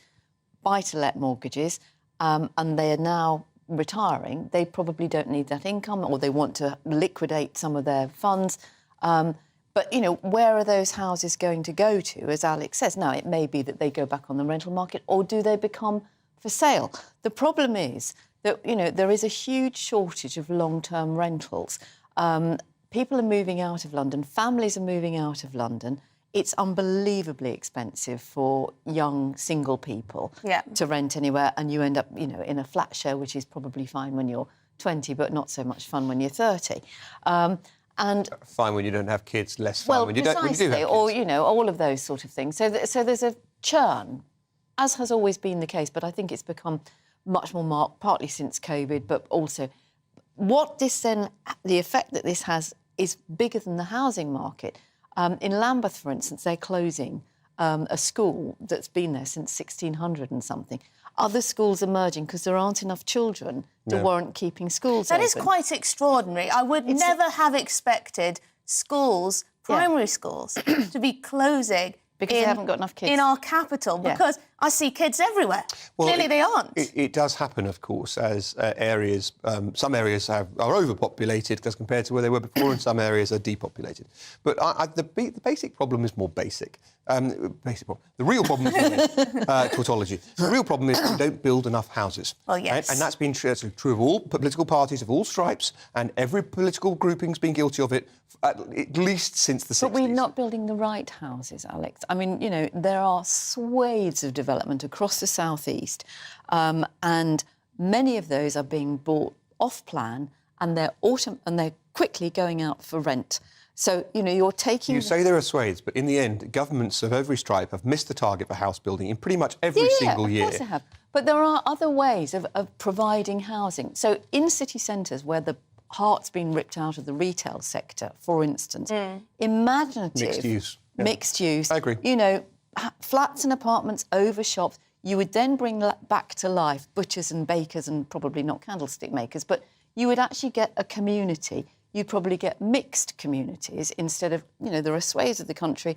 S4: buy-to-let mortgages, and they are now retiring. They probably don't need that income, or they want to liquidate some of their funds. But, you know, where are those houses going to go to, as Alex says? Now, it may be that they go back on the rental market, or do they become for sale? The problem is that, you know, there is a huge shortage of long-term rentals. People are moving out of London. Families are moving out of London. It's unbelievably expensive for young single people to rent anywhere, and you end up, you know, in a flat share, which is probably fine when you're 20, but not so much fun when you're 30. And
S15: fine when you don't have kids, less fun when you do have kids.
S4: Or, you know, all of those sort of things. So there's a churn, as has always been the case, but I think it's become much more marked, partly since COVID, but also what this then, the effect that this has is bigger than the housing market. In Lambeth, for instance, they're closing a school that's been there since 1600 and something. Other schools are merging because there aren't enough children to warrant keeping schools
S13: That
S4: open.
S13: is quite extraordinary. I would never have expected schools, primary schools, to be closing
S4: because they haven't got enough kids
S13: in our capital, because I see kids everywhere.
S15: Well,
S13: clearly they aren't.
S15: It does happen, of course, as areas, some areas are overpopulated as compared to where they were before, and some areas are depopulated. But the basic problem is more basic. The real problem is tautology. The real problem is we don't build enough houses.
S13: Well, yes.
S15: And that's been true of all political parties of all stripes, and every political grouping's been guilty of it at least since the 60s.
S4: But we're not building the right houses, Alex. I mean, you know, there are swathes of development across the southeast, and many of those are being bought off-plan, and they're quickly going out for rent. So, you know, you're taking...
S15: You say there are swathes, but in the end, governments of every stripe have missed the target for house building in pretty much every single year.
S4: Of course they have. But there are other ways of providing housing. So in city centres where the heart's been ripped out of the retail sector, for instance, imaginative...
S15: Mixed use.
S4: Mixed use.
S15: I agree.
S4: You know, flats and apartments over shops. You would then bring back to life butchers and bakers and probably not candlestick makers, but you would actually get a community. You'd probably get mixed communities instead of, you know, there are swathes of the country.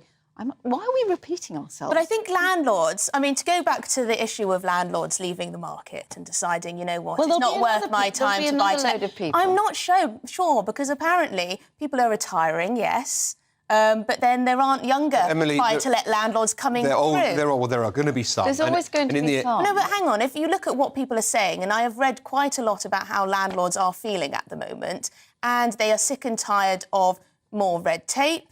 S4: Why are we repeating ourselves?
S13: But I think landlords, I mean, to go back to the issue of landlords leaving the market and deciding, you know what, it's not worth my time to buy to... I'm not sure, because apparently people are retiring, yes, but then there aren't younger buy-to-let landlords coming through.
S15: There are going to be some.
S4: There's always going to be some.
S13: No, but hang on, if you look at what people are saying, and I have read quite a lot about how landlords are feeling at the moment, and they are sick and tired of more red tape,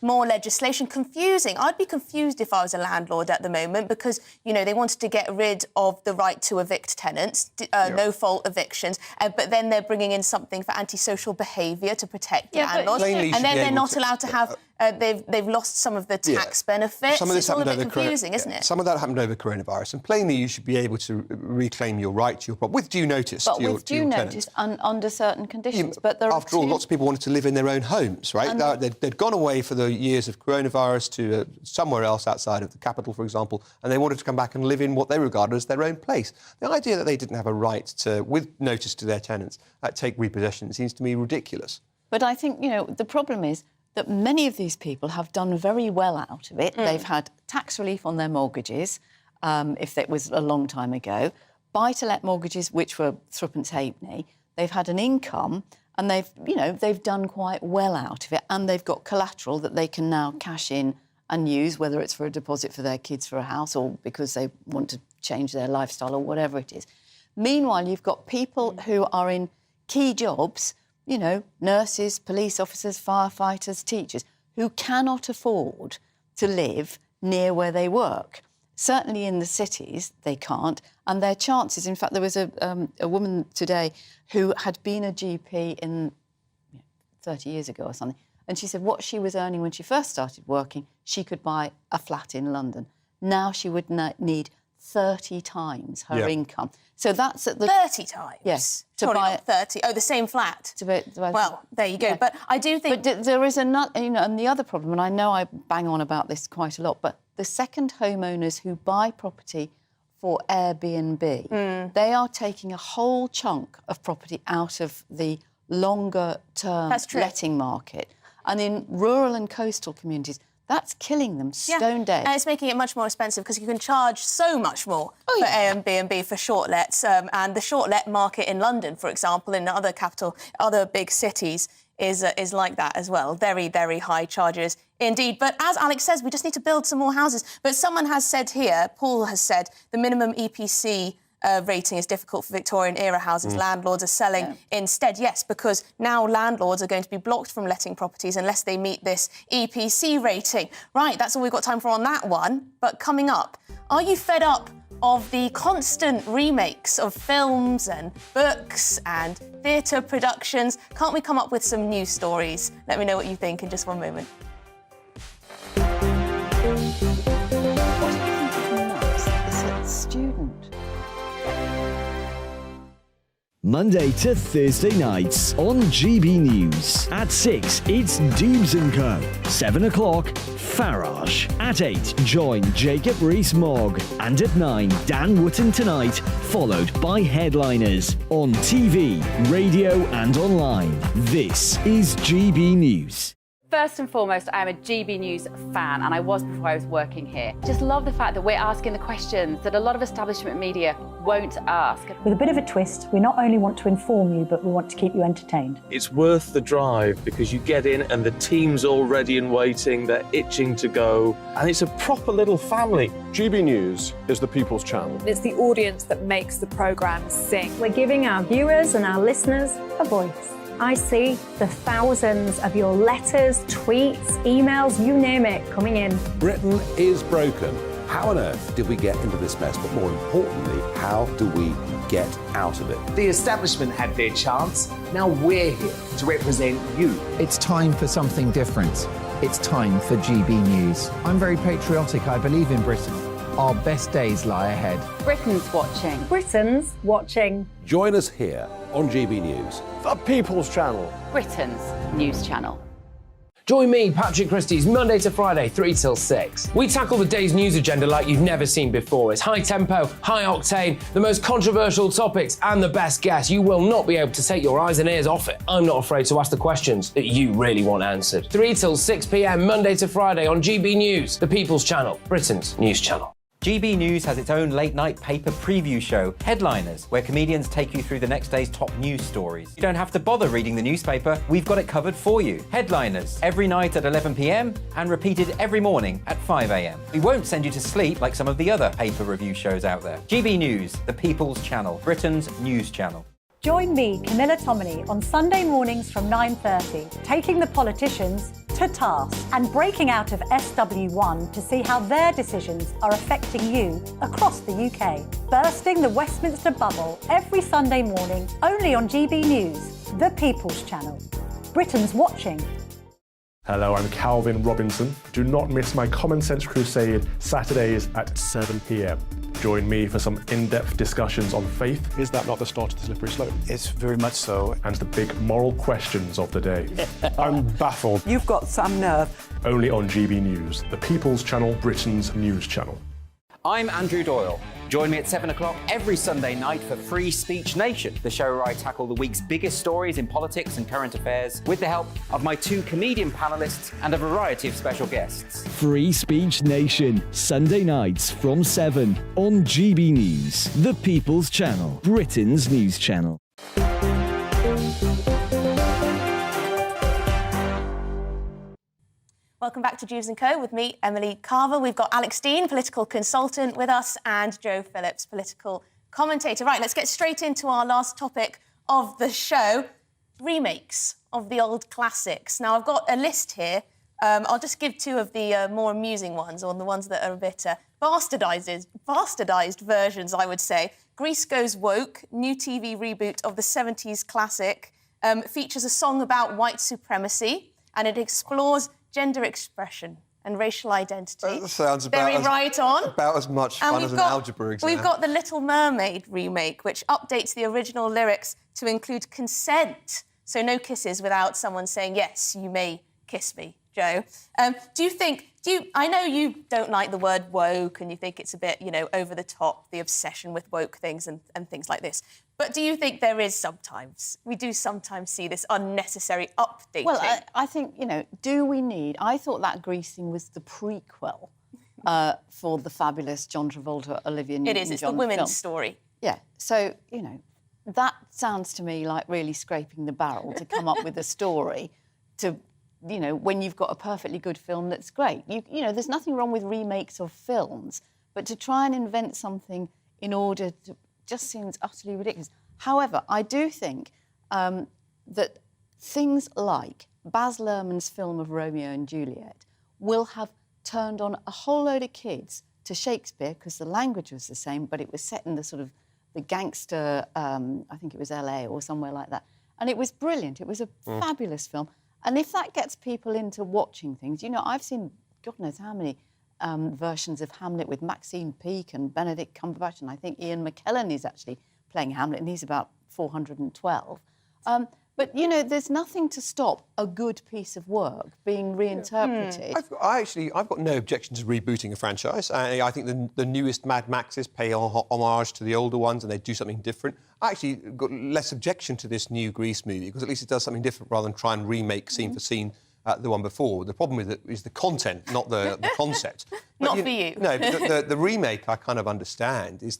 S13: more legislation, confusing. I'd be confused if I was a landlord at the moment because, you know, they wanted to get rid of the right to evict tenants, no-fault evictions, but then they're bringing in something for antisocial behaviour to protect landlords, and then they're not allowed to have... they've lost some of the tax benefits. It's all a bit confusing, isn't it?
S15: Some of that happened over coronavirus, and plainly you should be able to reclaim your right to your property with due notice to your tenants.
S4: But with due notice under certain conditions. But there
S15: after all, lots of people wanted to live in their own homes, right? They'd gone away for the years of coronavirus to somewhere else outside of the capital, for example, and they wanted to come back and live in what they regarded as their own place. The idea that they didn't have a right to, with notice to their tenants, take repossession seems to me ridiculous.
S4: But I think, you know, the problem is that many of these people have done very well out of it. They've had tax relief on their mortgages, if it was a long time ago, buy-to-let mortgages, which were threepence halfpenny. They've had an income, and they've done quite well out of it, and they've got collateral that they can now cash in and use, whether it's for a deposit for their kids for a house or because they want to change their lifestyle or whatever it is. Meanwhile, you've got people who are in key jobs, you know, nurses, police officers, firefighters, teachers, who cannot afford to live near where they work. Certainly in the cities, they can't. And their chances, in fact, there was a woman today who had been a GP 30 years ago or something, and she said what she was earning when she first started working, she could buy a flat in London. Now she would need 30 times her income. So that's at the...
S13: 30 times?
S4: Yes.
S13: Surely not 30. Oh, the same flat? Well, there you go. But I do think...
S4: But there is another... and the other problem, and I know I bang on about this quite a lot, but the second homeowners who buy property for Airbnb, they are taking a whole chunk of property out of the longer-term letting market. And in rural and coastal communities, that's killing them stone dead.
S13: And it's making it much more expensive because you can charge so much more for Airbnb for short lets. And the short let market in London, for example, in other big cities, is like that as well. Very, very high charges indeed. But as Alex says, we just need to build some more houses. But someone has said here, Paul has said, the minimum EPC rating is difficult for Victorian-era houses. Landlords are selling instead. Yes, because now landlords are going to be blocked from letting properties unless they meet this EPC rating. Right, that's all we've got time for on that one. But coming up, are you fed up of the constant remakes of films and books and theatre productions? Can't we come up with some news stories? Let me know what you think in just one moment.
S4: Student.
S1: Monday to Thursday nights on GB News. At 6, it's Dewbs & Co. 7 o'clock, Farage. At 8, join Jacob Rees-Mogg. And at 9, Dan Wootton Tonight, followed by headliners. On TV, radio and online. This is GB News.
S2: First and foremost, I am a GB News fan, and I was before I was working here. Just love the fact that we're asking the questions that a lot of establishment media won't ask.
S3: With a bit of a twist, we not only want to inform you, but we want to keep you entertained.
S14: It's worth the drive because you get in and the team's all ready and waiting, they're itching to go, and it's a proper little family.
S12: GB News is the People's Channel.
S20: It's the audience that makes the programme sing.
S3: We're giving our viewers and our listeners a voice. I see the thousands of your letters, tweets, emails, you name it, coming in.
S7: Britain is broken. How on earth did we get into this mess? But more importantly, how do we get out of it?
S8: The establishment had their chance. Now we're here to represent you.
S9: It's time for something different. It's time for GB News. I'm very patriotic. I believe in Britain. Our best days lie ahead.
S2: Britain's watching.
S3: Britain's watching.
S7: Join us here on GB News.
S12: The People's Channel.
S2: Britain's news channel.
S10: Join me, Patrick Christie's, Monday to Friday, 3 till 6. We tackle the day's news agenda like you've never seen before. It's high tempo, high octane, the most controversial topics and the best guests. You will not be able to take your eyes and ears off it. I'm not afraid to ask the questions that you really want answered. 3 till 6 p.m, Monday to Friday on GB News, the People's Channel, Britain's news channel.
S22: GB News has its own late-night paper preview show, Headliners, where comedians take you through the next day's top news stories. You don't have to bother reading the newspaper, we've got it covered for you. Headliners, every night at 11 p.m, and repeated every morning at 5 a.m. We won't send you to sleep like some of the other paper review shows out there. GB News, the People's Channel, Britain's news channel.
S3: Join me, Camilla Tominey, on Sunday mornings from 9:30, taking the politicians to task and breaking out of SW1 to see how their decisions are affecting you across the UK. Bursting the Westminster bubble every Sunday morning, only on GB News, the People's Channel. Britain's watching.
S5: Hello, I'm Calvin Robinson. Do not miss my Common Sense Crusade Saturdays at 7 p.m. Join me for some in-depth discussions on faith. Is that not the start of the slippery slope?
S24: It's very much so.
S5: And the big moral questions of the day.
S24: I'm baffled.
S26: You've got some nerve.
S5: Only on GB News, the People's Channel, Britain's news channel.
S27: I'm Andrew Doyle. Join me at 7 o'clock every Sunday night for Free Speech Nation, the show where I tackle the week's biggest stories in politics and current affairs with the help of my 2 comedian panellists and a variety of special guests.
S1: Free Speech Nation, Sunday nights from 7 on GB News, the People's Channel, Britain's news channel.
S13: Welcome back to Jubes & Co. with me, Emily Carver. We've got Alex Dean, political consultant with us, and Joe Phillips, political commentator. Right, let's get straight into our last topic of the show, remakes of the old classics. Now, I've got a list here I'll just give two of the more amusing ones, or the ones that are a bit bastardised versions, I would say. Grease Goes Woke, new TV reboot of the 70s classic, features a song about white supremacy, and it explores gender expression and racial identity.
S15: That sounds
S13: about
S15: as much fun as an algebra exam.
S13: We've got the Little Mermaid remake, which updates the original lyrics to include consent. So no kisses without someone saying, yes, you may kiss me, Joe. I know you don't like the word woke and you think it's a bit, over the top, the obsession with woke things and things like this. But do you think we do sometimes see this unnecessary updating?
S4: Well, I think, do we need... I thought that Grease thing was the prequel for the fabulous John Travolta, Olivia Newton-John
S13: It is, it's the women's story.
S4: Yeah, so, that sounds to me like really scraping the barrel to come up with a story to... when you've got a perfectly good film that's great. There's nothing wrong with remakes of films, but to try and invent something in order to just seems utterly ridiculous. However, I do think that things like Baz Luhrmann's film of Romeo and Juliet will have turned on a whole load of kids to Shakespeare because the language was the same, but it was set in the sort of the gangster, I think it was LA or somewhere like that. And it was brilliant. It was a fabulous film. And if that gets people into watching things, I've seen God knows how many versions of Hamlet with Maxine Peake and Benedict Cumberbatch, and I think Ian McKellen is actually playing Hamlet, and he's about 412. But, there's nothing to stop a good piece of work being reinterpreted.
S15: I've got no objection to rebooting a franchise. I think the newest Mad Maxes pay homage to the older ones and they do something different. I actually got less objection to this new Grease movie because at least it does something different rather than try and remake scene for scene the one before. The problem with it is the content, not the concept.
S13: Not for you.
S15: No, the remake I kind of understand is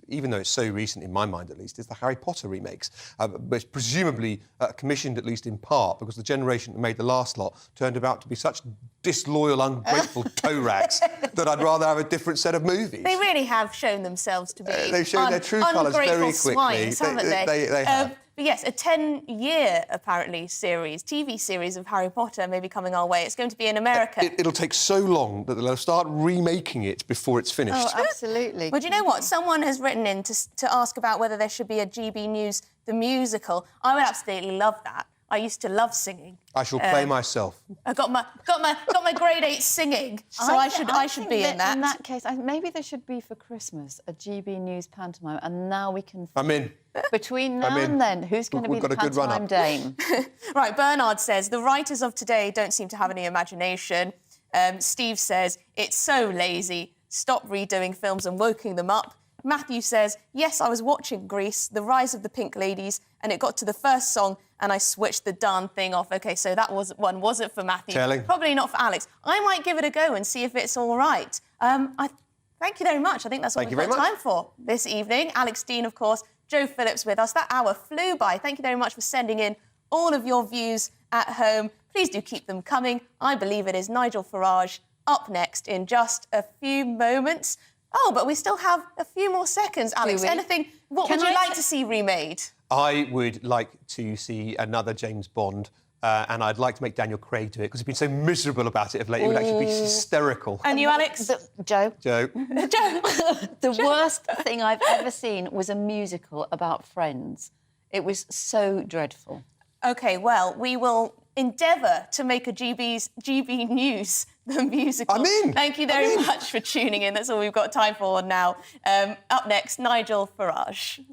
S15: even though it's so recent in my mind at least, is the Harry Potter remakes, but it's presumably commissioned at least in part because the generation that made the last lot turned out to be such disloyal, ungrateful toe rags that I'd rather have a different set of movies.
S13: They really have shown themselves to be
S15: they've shown their true colours very quickly.
S13: Swines, haven't they?
S15: They have.
S13: But yes, a 10-year, apparently, TV series of Harry Potter may be coming our way. It's going to be in America.
S15: It'll take so long that they'll start remaking it before it's finished.
S4: Oh, absolutely.
S13: Well, do you know what? Someone has written in to ask about whether there should be a GB News The Musical. I would absolutely love that. I used to love singing.
S15: I shall play myself.
S13: I got my grade 8 singing, so I should be in that.
S4: In that case, maybe there should be for Christmas a GB News pantomime, and now we can...
S15: I'm in.
S4: Between now and then, who's going to be the pantomime dame?
S13: Right, Bernard says, the writers of today don't seem to have any imagination. Steve says, it's so lazy. Stop redoing films and woking them up. Matthew says, yes, I was watching Grease, The Rise of the Pink Ladies, and it got to the first song and I switched the darn thing off. OK, so that wasn't for Matthew.
S15: Telling.
S13: Probably not for Alex. I might give it a go and see if it's all right. Thank you very much. I think that's all we've got time for this evening. Alex Dean, of course, Joe Phillips with us. That hour flew by. Thank you very much for sending in all of your views at home. Please do keep them coming. I believe it is Nigel Farage up next in just a few moments. Oh, but we still have a few more seconds, Alex. What would you like to see remade?
S15: I would like to see another James Bond, and I'd like to make Daniel Craig do it, because he's been so miserable about it of late. It would actually be hysterical.
S13: And you, Alex?
S4: Joe?
S15: Joe?
S4: The worst thing I've ever seen was a musical about Friends. It was so dreadful.
S13: OK, well, we will endeavour to make a GB News The Musical.
S15: I'm in.
S13: Thank you very much for tuning in. That's all we've got time for now. Up next, Nigel Farage.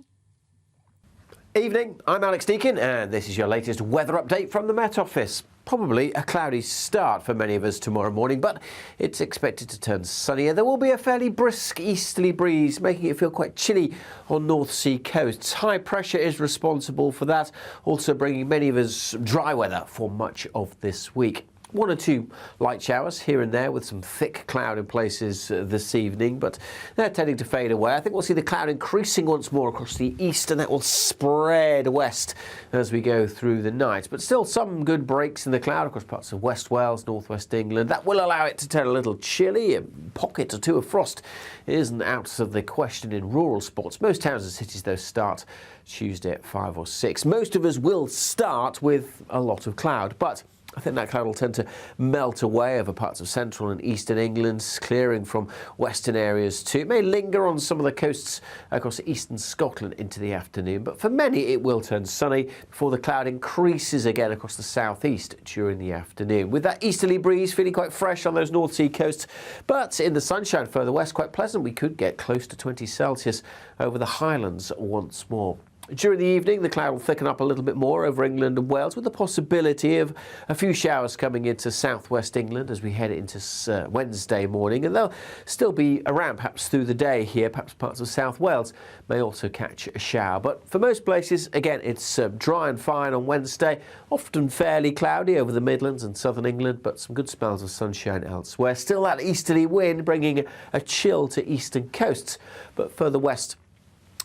S6: Evening, I'm Alex Deakin, and this is your latest weather update from the Met Office. Probably a cloudy start for many of us tomorrow morning, but it's expected to turn sunnier. There will be a fairly brisk easterly breeze, making it feel quite chilly on North Sea coasts. High pressure is responsible for that, also bringing many of us dry weather for much of this week. One or two light showers here and there with some thick cloud in places this evening, but they're tending to fade away. I think we'll see the cloud increasing once more across the east, and that will spread west as we go through the night. But still some good breaks in the cloud across parts of West Wales, northwest England. That will allow it to turn a little chilly. A pocket or two of frost isn't out of the question in rural spots. Most towns and cities, though, start Tuesday at 5 or 6. Most of us will start with a lot of cloud, but I think that cloud will tend to melt away over parts of central and eastern England, clearing from western areas too. It may linger on some of the coasts across eastern Scotland into the afternoon, but for many it will turn sunny before the cloud increases again across the southeast during the afternoon. With that easterly breeze feeling quite fresh on those North Sea coasts, but in the sunshine further west quite pleasant. We could get close to 20 Celsius over the Highlands once more. During the evening, the cloud will thicken up a little bit more over England and Wales, with the possibility of a few showers coming into southwest England as we head into Wednesday morning, and they'll still be around perhaps through the day here. Perhaps parts of South Wales may also catch a shower, but for most places, again, it's dry and fine on Wednesday, often fairly cloudy over the Midlands and southern England, but some good spells of sunshine elsewhere. Still that easterly wind bringing a chill to eastern coasts, but further west,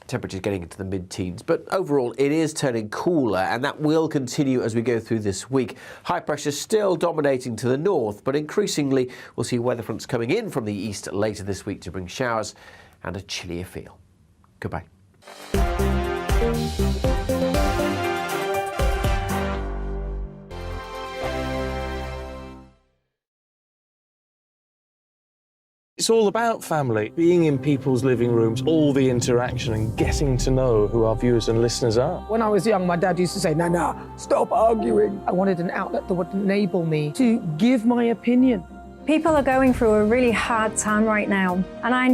S6: temperatures getting into the mid-teens, but overall it is turning cooler, and that will continue as we go through this week. High pressure still dominating to the north, but increasingly we'll see weather fronts coming in from the east later this week to bring showers and a chillier feel. Goodbye.
S14: It's all about family, being in people's living rooms, all the interaction and getting to know who our viewers and listeners are.
S11: When I was young, my dad used to say, "No, stop arguing." I wanted an outlet that would enable me to give my opinion.
S17: People are going through a really hard time right now, and I